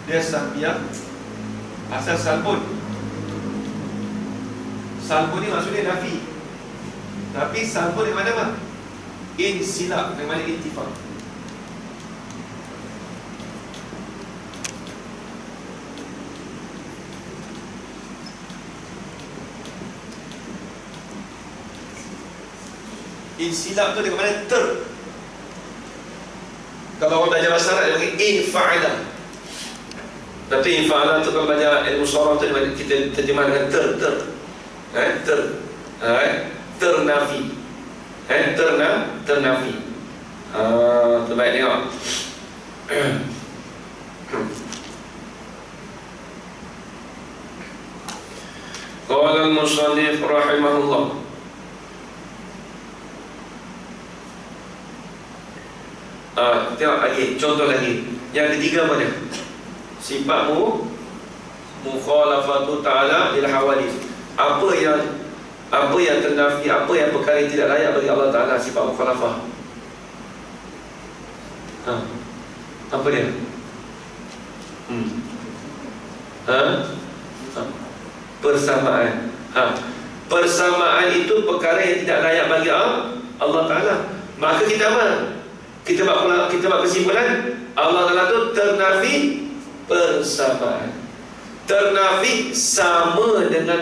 Dia salbiah asal salbun. Salbun ni maksudnya nafi. Tapi salbun dengan mana? Insilab dengan mana? Intifak. Insilab tu dengan mana? Kalau orang belajar bahasa Arab dia panggil infa'ala. Tapi infa'ala tu kalau belajar ilmu surah tu kita terjemah dengan ternafi. Ternafi. Terbaik tengok. Qala al-musannif rahimahullah. Tengok lagi, contoh lagi. Yang ketiga mana? Sifat mukhalafatu ta'ala lil hawadith. Apa yang ternafi, apa yang perkara yang tidak layak bagi Allah Ta'ala, sifat mukhalafah. Apa dia? Persamaan. Persamaan itu perkara yang tidak layak bagi Allah Ta'ala. Maka kita apa? Kita buat kesimpulan Allah Ta'ala itu ternafi persamaan, ternafi sama dengan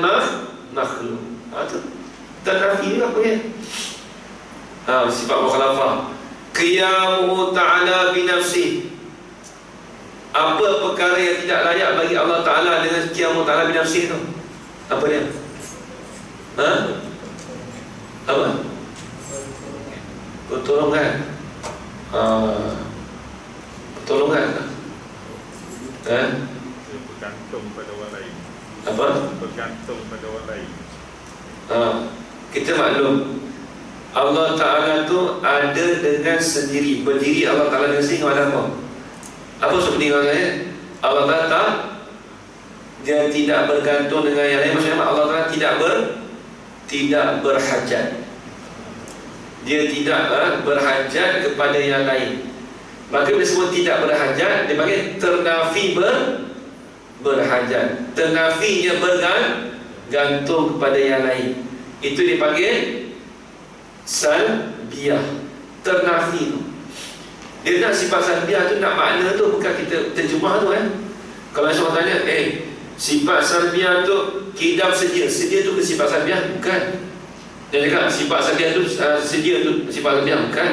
makhluk. Itu ternafi ni apa ya? Sifat mukhalafah. Qiyamuhu ta'ala binafsih. Apa perkara yang tidak layak bagi Allah Ta'ala dengan qiyamuhu ta'ala binafsih itu? Apa dia? Apa? Pertolongan. Pertolongan. Bergantung pada orang lain. Apa? Bergantung pada orang lain. Kita maklum Allah Ta'ala tu ada dengan sendiri. Berdiri Allah Ta'ala dengan sendiri dengan apa? Apa seperti saya? Allah Ta'ala dia tidak bergantung dengan yang lain. Maksudnya Allah Ta'ala tidak berhajat. Dia tidak berhajat kepada yang lain. Maka bila sebut tidak berhajat, dia panggil ternafi berhajat. Ternafinya bergantung kepada yang lain. Itu dipanggil salbiah. Ternafi tu. Dia nak sifat salbiah tu, nak makna tu, bukan kita terjemah tu kan. Kalau seorang tanya, sifat salbiah tu kidam sedia. Sedia tu ke sifat salbiah? Bukan. Dia cakap sifat salbiah tu sedia tu sifat salbiah. Bukan.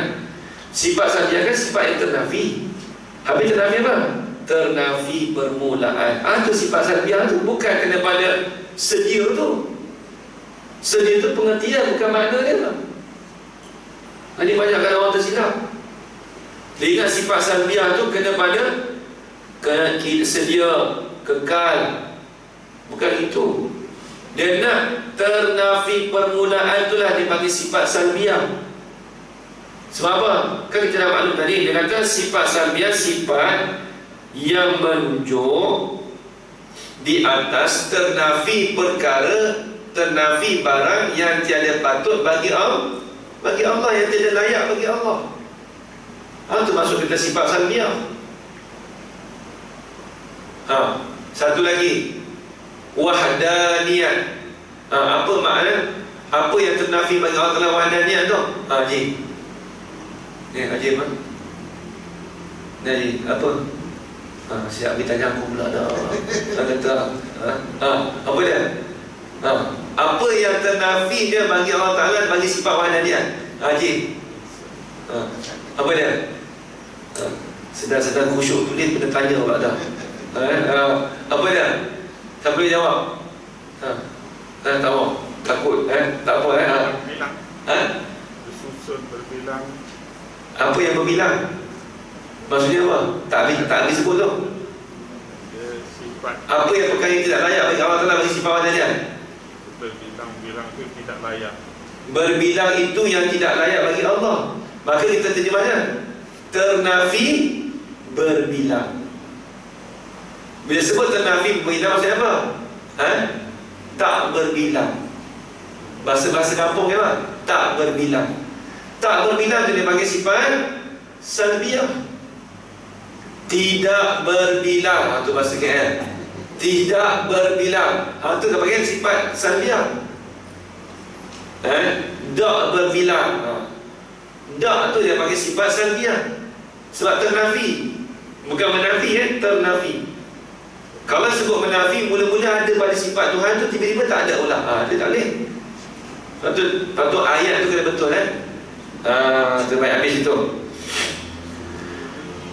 Sifat salbiah kan sifat yang ternafi. Habis ternafi apa? Ternafi permulaan. Itu sifat salbiah tu. Bukan kena pada sedia tu. Sedia tu pengertian, bukan makna dia. Ini banyakkan orang tersilap. Dia ingat sifat salbiah tu kena pada sedia, kekal. Bukan itu. Dia nak ternafi permulaan, itulah dipanggil sifat salbiah. Sebab apa? Kan kita dah maklum tadi. Dia kata sifat salbiah sifat yang menunjuk di atas ternafi perkara, ternafi barang yang tiada patut bagi Allah, yang tidak layak bagi Allah. Itu maksud kita sifat salbiah. Satu lagi, wahdaniyat. Apa makna? Apa yang ternafi bagi Allah Ta'ala wahdaniyat tu? Haji. Haji apa? Haji apa? Siap bertanya aku pula dah. Apa dia? Apa yang ternafi dia bagi Allah Ta'ala, bagi sifat wahdaniyat? Haji. Apa dia? Sedang-sedang khusyuk tulis kena tanya pula dah. Apa dia? Siapa boleh jawab? tahu. Takut tak apa Berbilang. Ha? Bersusun berbilang. Apa yang berbilang? Maksudnya apa? Tak habis sebut tu. Dia sifat Apa yang perkara yang tidak layak bagi Allah Ta'ala bagi sifat dia? berbilang-bilang itu tidak layak. Berbilang itu yang tidak layak bagi Allah. Maka kita terjemahnya ternafi berbilang. Bila sebut ternafi berbilang maksudnya apa? Tak berbilang. Bahasa kampung ya, Pak? Tak berbilang. Tak berbilang itu dia panggil sifat salbiyah. Tidak berbilang, itu bahasa KL. Tidak berbilang, itu dia panggil sifat salbiyah. Tak berbilang, tak tu dia panggil sifat salbiyah. Sebab ternafi, bukan menafi, ternafi. Kalau sebut menafi, mula-mula ada pada sifat Tuhan tu, tiba-tiba tak ada pula. Dia tak boleh. Patut ayat tu kena betul terbaik habis itu.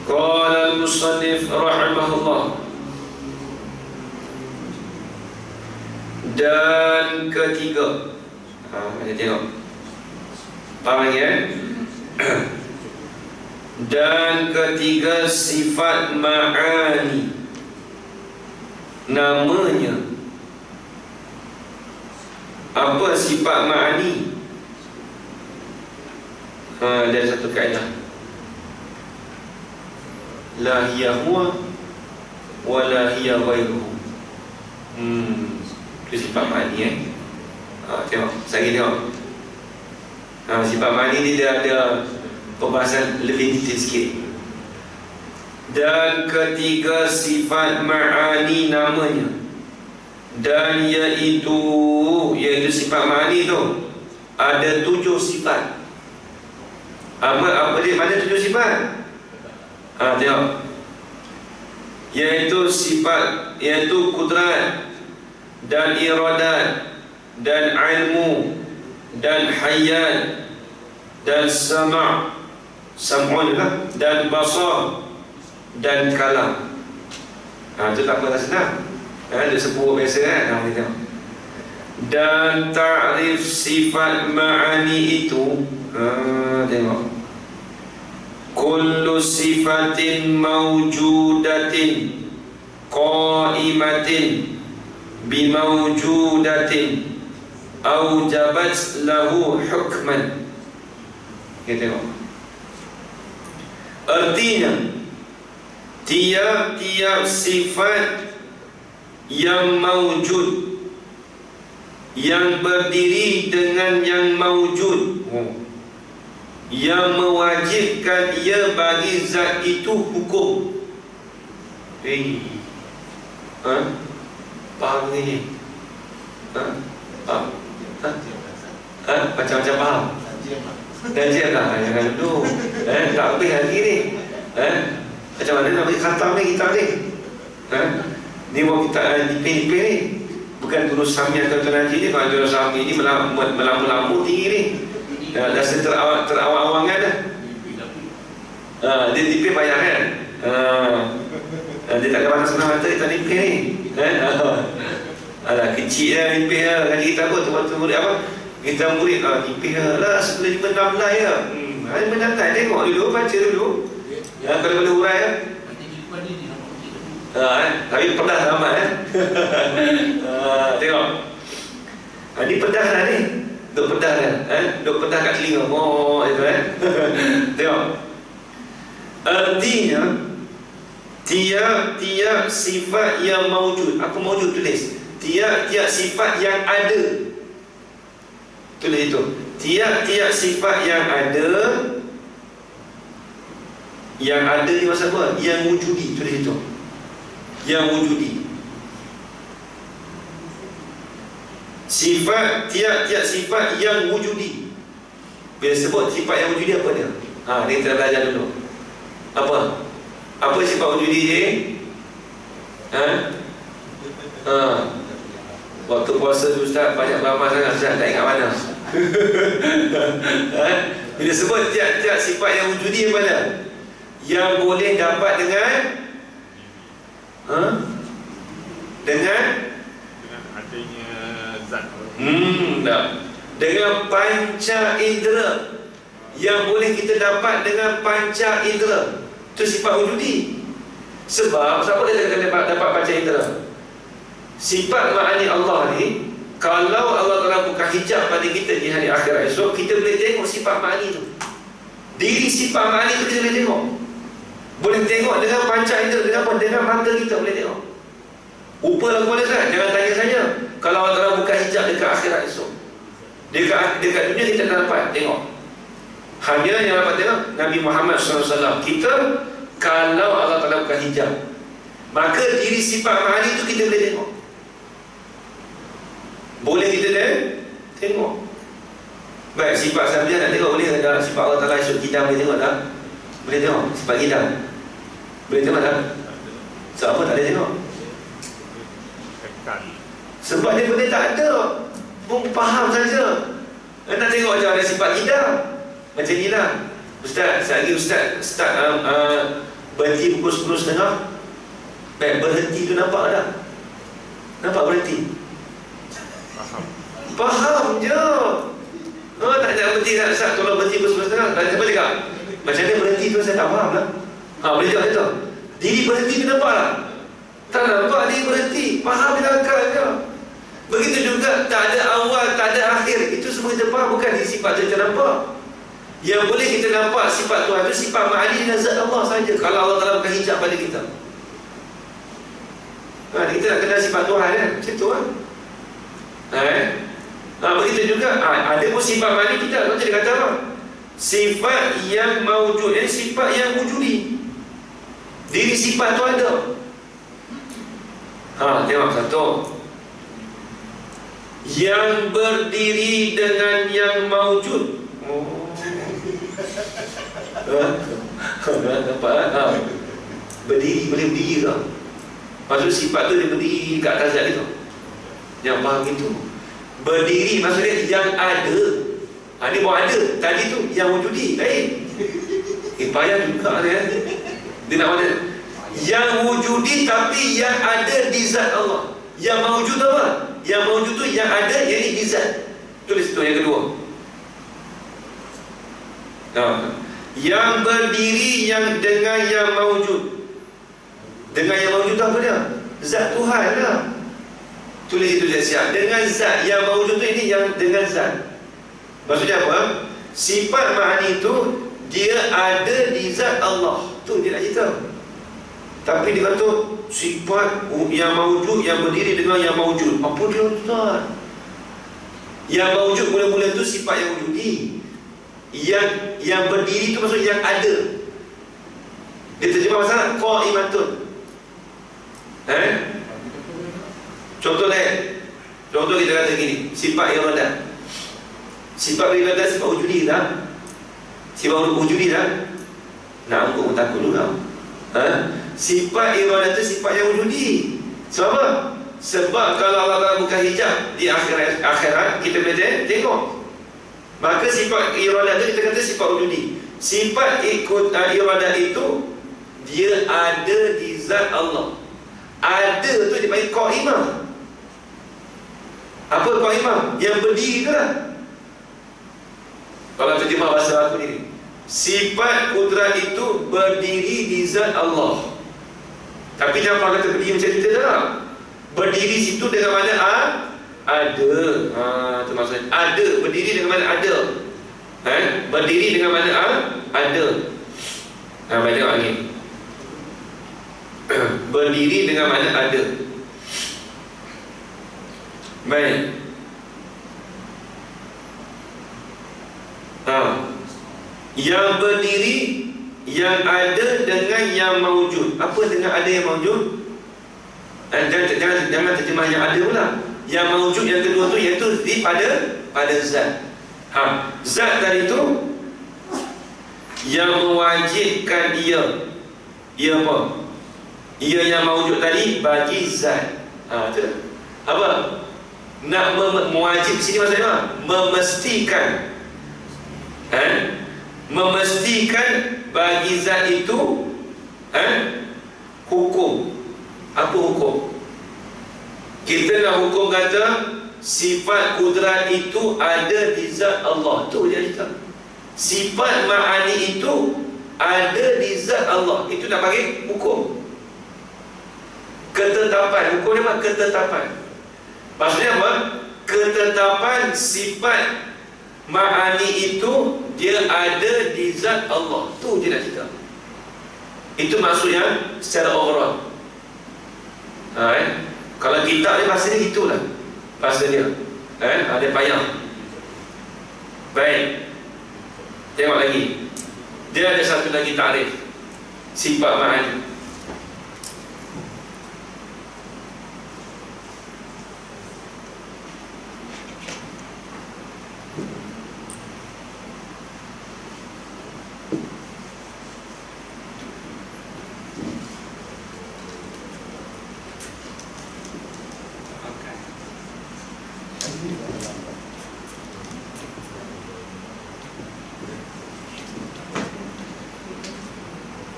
Qala al-musannif rahimahullah. Dan ketiga, kita tengok faham lagi Dan ketiga sifat ma'ani, namanya. Apa sifat ma'ani? Ada satu kaedah. La hiya huwa wa la hiya ghairuhu. Itu sifat ma'ani tengok, saya tengok. Sifat ma'ani ni dia ada pembahasan lebih detail sikit. Dan ketiga sifat ma'ani namanya, dan iaitu sifat ma'ani tu ada 7 sifat. Apa dia? Mana 7 sifat? Tengok. Iaitu kudrat dan iradat dan ilmu dan hayat dan sam'un dan basar dan kalam. Itu tak apa, senang. Dia sebut biasa dan ta'rif sifat ma'ani itu, tengok, kullu sifatin mawjudatin qa'imatin bimawjudatin aujabat lahu hukman. Kita tengok, artinya tiap-tiap sifat yang mawjud, yang berdiri dengan yang mawjud, yang mewajibkan ia bagi zat itu hukum. Faham ni? Macam-macam faham? Kajian lah, jangan dulu. Tak habis lagi ni. Macam mana nak bagi khatam ni kita ni? Ni buat kita dipin-dipin ni. Bukan turun sami atau tenaji ni. Kalau turun sami ni melambu-lambu tinggi ni. Dah terawang-awangan dah. Dia dipin payah kan? Dia tak ada mata-mata mata, dia tak dipin ni. Alah, kecil lah dipin lah. Kaji kita apa? Teman-teman murid apa? Kita murid dipin lah. Sebelum 16 ya. Menantai tengok dulu, baca dulu. Kalau boleh urai lah. Tapi pedas amat tengok. Ni pedas lah ni. Duk pedas kan? Duk pedas kat telinga. Itu tengok. Artinya tiap-tiap sifat yang mawjud. Apa mawjud tulis? Tiap-tiap sifat yang ada. Tulis itu. Tiap-tiap sifat yang ada. Yang ada ni maksud apa? Yang wujudi. Tulis itu. Yang wujudi. Tiap-tiap sifat yang wujudi. Bila sebut sifat yang wujudi, apa dia? Ni kita belajar dulu. Apa sifat wujudi dia? Waktu puasa tu Ustaz banyak beramal sangat, Ustaz tak ingat mana. Bila sebut tiap-tiap sifat yang wujudi, apa dia? Yang boleh dapat dengan dengan adanya zat. dengan panca indera, yang boleh kita dapat dengan panca indera. Itu sifat wujudi. Sebab siapa kita dapat panca indera? Sifat ma'ani Allah ni, kalau Allah Ta'ala buka hijab pada kita di hari akhirat esok, kita boleh tengok sifat ma'ani tu. Diri sifat ma'ani tu kita boleh tengok. Boleh tengok dengan panca indera. Dengan apa? Dengan mata kita boleh tengok. Rupa lagu mana Ustaz? Jangan tanya saya. Kalau Allah Ta'ala buka hijab dekat akhirat esok, dekat dunia kita tak dapat tengok. Hanya yang dapat tengok Nabi Muhammad SAW. Kita, kalau Allah Ta'ala buka hijab, maka diri sifat ma'ani itu kita boleh tengok. Boleh kita tengok. Baik, sifat sahaja nak tengok boleh tak? Sifat Allah Ta'ala esok kita boleh tengok tak? Boleh tengok sifat kita. Boleh tengok tak? Sebab apa tak boleh tengok? Sebab dia boleh tak ada, pun faham saja. Nak tengok macam ada sifat kita. Macam ni lah Ustaz, sehari Ustaz berhenti pukul 10.30. Baik, berhenti tu nampak tak? Nampak berhenti? Faham je. Tak nak berhenti tak Ustaz, tolong berhenti pukul 10.30. Siapa cakap? Macam dia berhenti tu saya tak faham lah. Boleh jawab macam tu. Diri berhenti tu nampak tak? Tak nampak diri berhenti. Faham dia akal je. Begitu juga tak ada awal, tak ada akhir. Itu semua kita faham, bukan di sifat tu kita nampak. Yang boleh kita nampak sifat Tuhan itu sifat ma'ani dan zat Allah saja. Kalau Allah Ta'ala bukan hijab pada kita, kita nak kenal sifat Tuhan kan? Macam tu kan? Begitu juga ada pun sifat ma'ani kita. Macam dia kata apa? Sifat yang mawujud, sifat yang wujudi. Diri sifat tu ada. Tengok satu. Yang berdiri dengan yang mawujud. Nampak kan? Berdiri, boleh berdiri ke? Maksud sifat tu dia berdiri kat atas zat itu. Yang faham itu. Berdiri maksudnya yang ada. Ni buat ada. Tadi tu yang wujudi. Lain. Payah juga dia. Dia nak mana? Yang wujudi tapi yang ada di zat Allah. Yang mawujud apa? Yang mawujud tu yang ada, yang di zat. Tulis tu yang kedua. Yang berdiri yang dengan yang mawujud. Dengan yang mawujud tu apa dia? Zat Tuhan lah. Tulis itu dia siap. Dengan zat yang mawujud tu, ini yang dengan zat. Maksudnya apa? Sifat ma'ani itu dia ada di zat Allah. Tu dia nak cerita. Tapi dia kata sifat yang mawujud, yang berdiri dengan yang mawujud. Apa dia Ustaz? Yang mawujud mula-mula tu sifat yang wujudi. Yang berdiri itu maksud yang ada. Dia terjemah masalah qa'imatun. Contoh lain. Contoh kita kata gini, sifat iradah. Sifat iradah sifat wujudi tak? Sifat wujudi tak? Nak aku pun takut juga. Sifat iradah itu sifat yang wujudi. Sebab apa? Sebab kalau Allah Ta'ala buka hijab di akhirat kita boleh tengok. Maka sifat iradah itu kita kata sifat wujudi. Sifat iradah itu dia ada di zat Allah. Ada tu dia panggil qa'imah. Apa qa'imah? Yang berdiri tu lah. Kalau terjemah bahasa aku ni, sifat kudrat itu berdiri di zat Allah. Tapi jangan kata berdiri macam kita tak. Berdiri situ dengan mana ada. Itu maksudnya ada. Berdiri dengan mana ada. Berdiri dengan mana ada. Baik tengok lagi. Berdiri dengan mana ada. Baik. Yang berdiri, yang ada dengan yang mawujud. Apa dengan ada yang mawujud? Jangan terjemah yang ada pula. Yang mawujud yang kedua tu iaitu pada zat. Zat tadi tu yang mewajibkan ia. Ia apa? Ia yang mawujud tadi bagi zat. Itu apa? Nak mewajib sini maksudnya apa? Memastikan. Memastikan bagi zat itu hukum. Apa hukum? Kita nak hukum kata sifat kudrat itu ada di zat Allah. Itu dia cakap. Sifat ma'ani itu ada di zat Allah. Itu nak bagi hukum. Ketetapan. Hukum ni apa? Ketetapan. Maksudnya apa? Ketetapan sifat ma'ani itu dia ada di zat Allah. Itu dia nak cakap. Itu maksudnya secara overall. Kalau kitab ni bahasa dia itulah bahasa dia. Ada payah. Baik. Tengok lagi. Dia ada satu lagi takrif sifat ma'ani.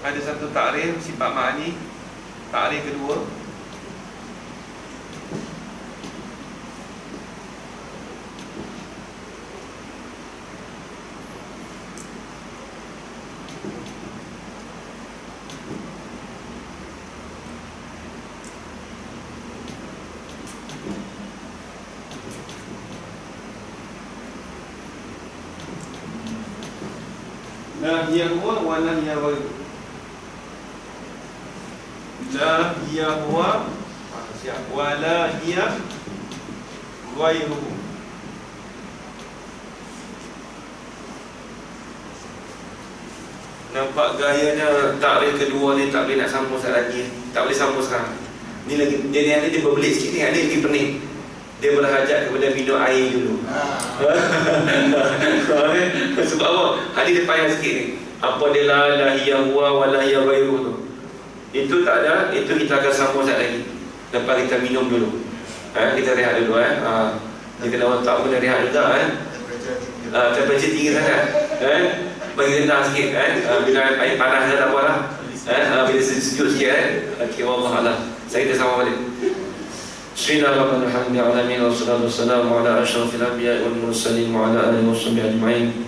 Ada satu takrif sifat ma'ani. Takrif kedua, la hiya huwa wa la hiya ghairu. La hiya huwa wa la hiya ghairuhu. Nampak gayanya takrif kedua ni tak boleh nak sambung sekali lagi. Tak boleh sambung sekarang. Ni lagi dia berbelit sikit ni, ada lagi pening. Dia berhajat kepada minum air dulu. Sebab apa? Hadis dia payah sikit ni. Apa dia la hiya huwa wa la hiya ghairuhu tu. Itu tak ada, itu kita akan sambung sekali lagi. Lepas kita minum dulu. Kita rehat dulu. Dia kena otak pun rehat juga. Temperature tinggi sangat. Bagi rendah sikit. Bila air panas dah tak apa lah. Bila sejuk sikit. Okey, wallahualam. Saya kita sama balik. Bismillahirrahmanirrahim. Wassalatu wassalamu ala asyrafil anbiya'i wal mursalin wa ala alihi washabbihi ajma'in.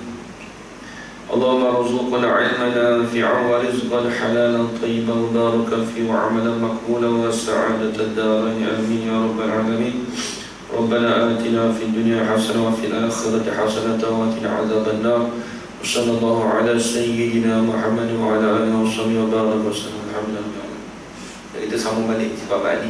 Allahumma rzuqna 'ilman nafi'an wa rizqan halalan tayyiban mubarakan fi wa 'amalan maqbulan wa sa'adatan darain amin ya rabbal alamin. Rabbana atina fid dunya hasanah wa fil akhirati hasanah wa qina 'adzaban nar. Sallallahu ala sayyidina Muhammad wa ala alihi washabbihi wa baraka wa sallam. Alhamdulillah. Kita sambung balik sifat ba'di.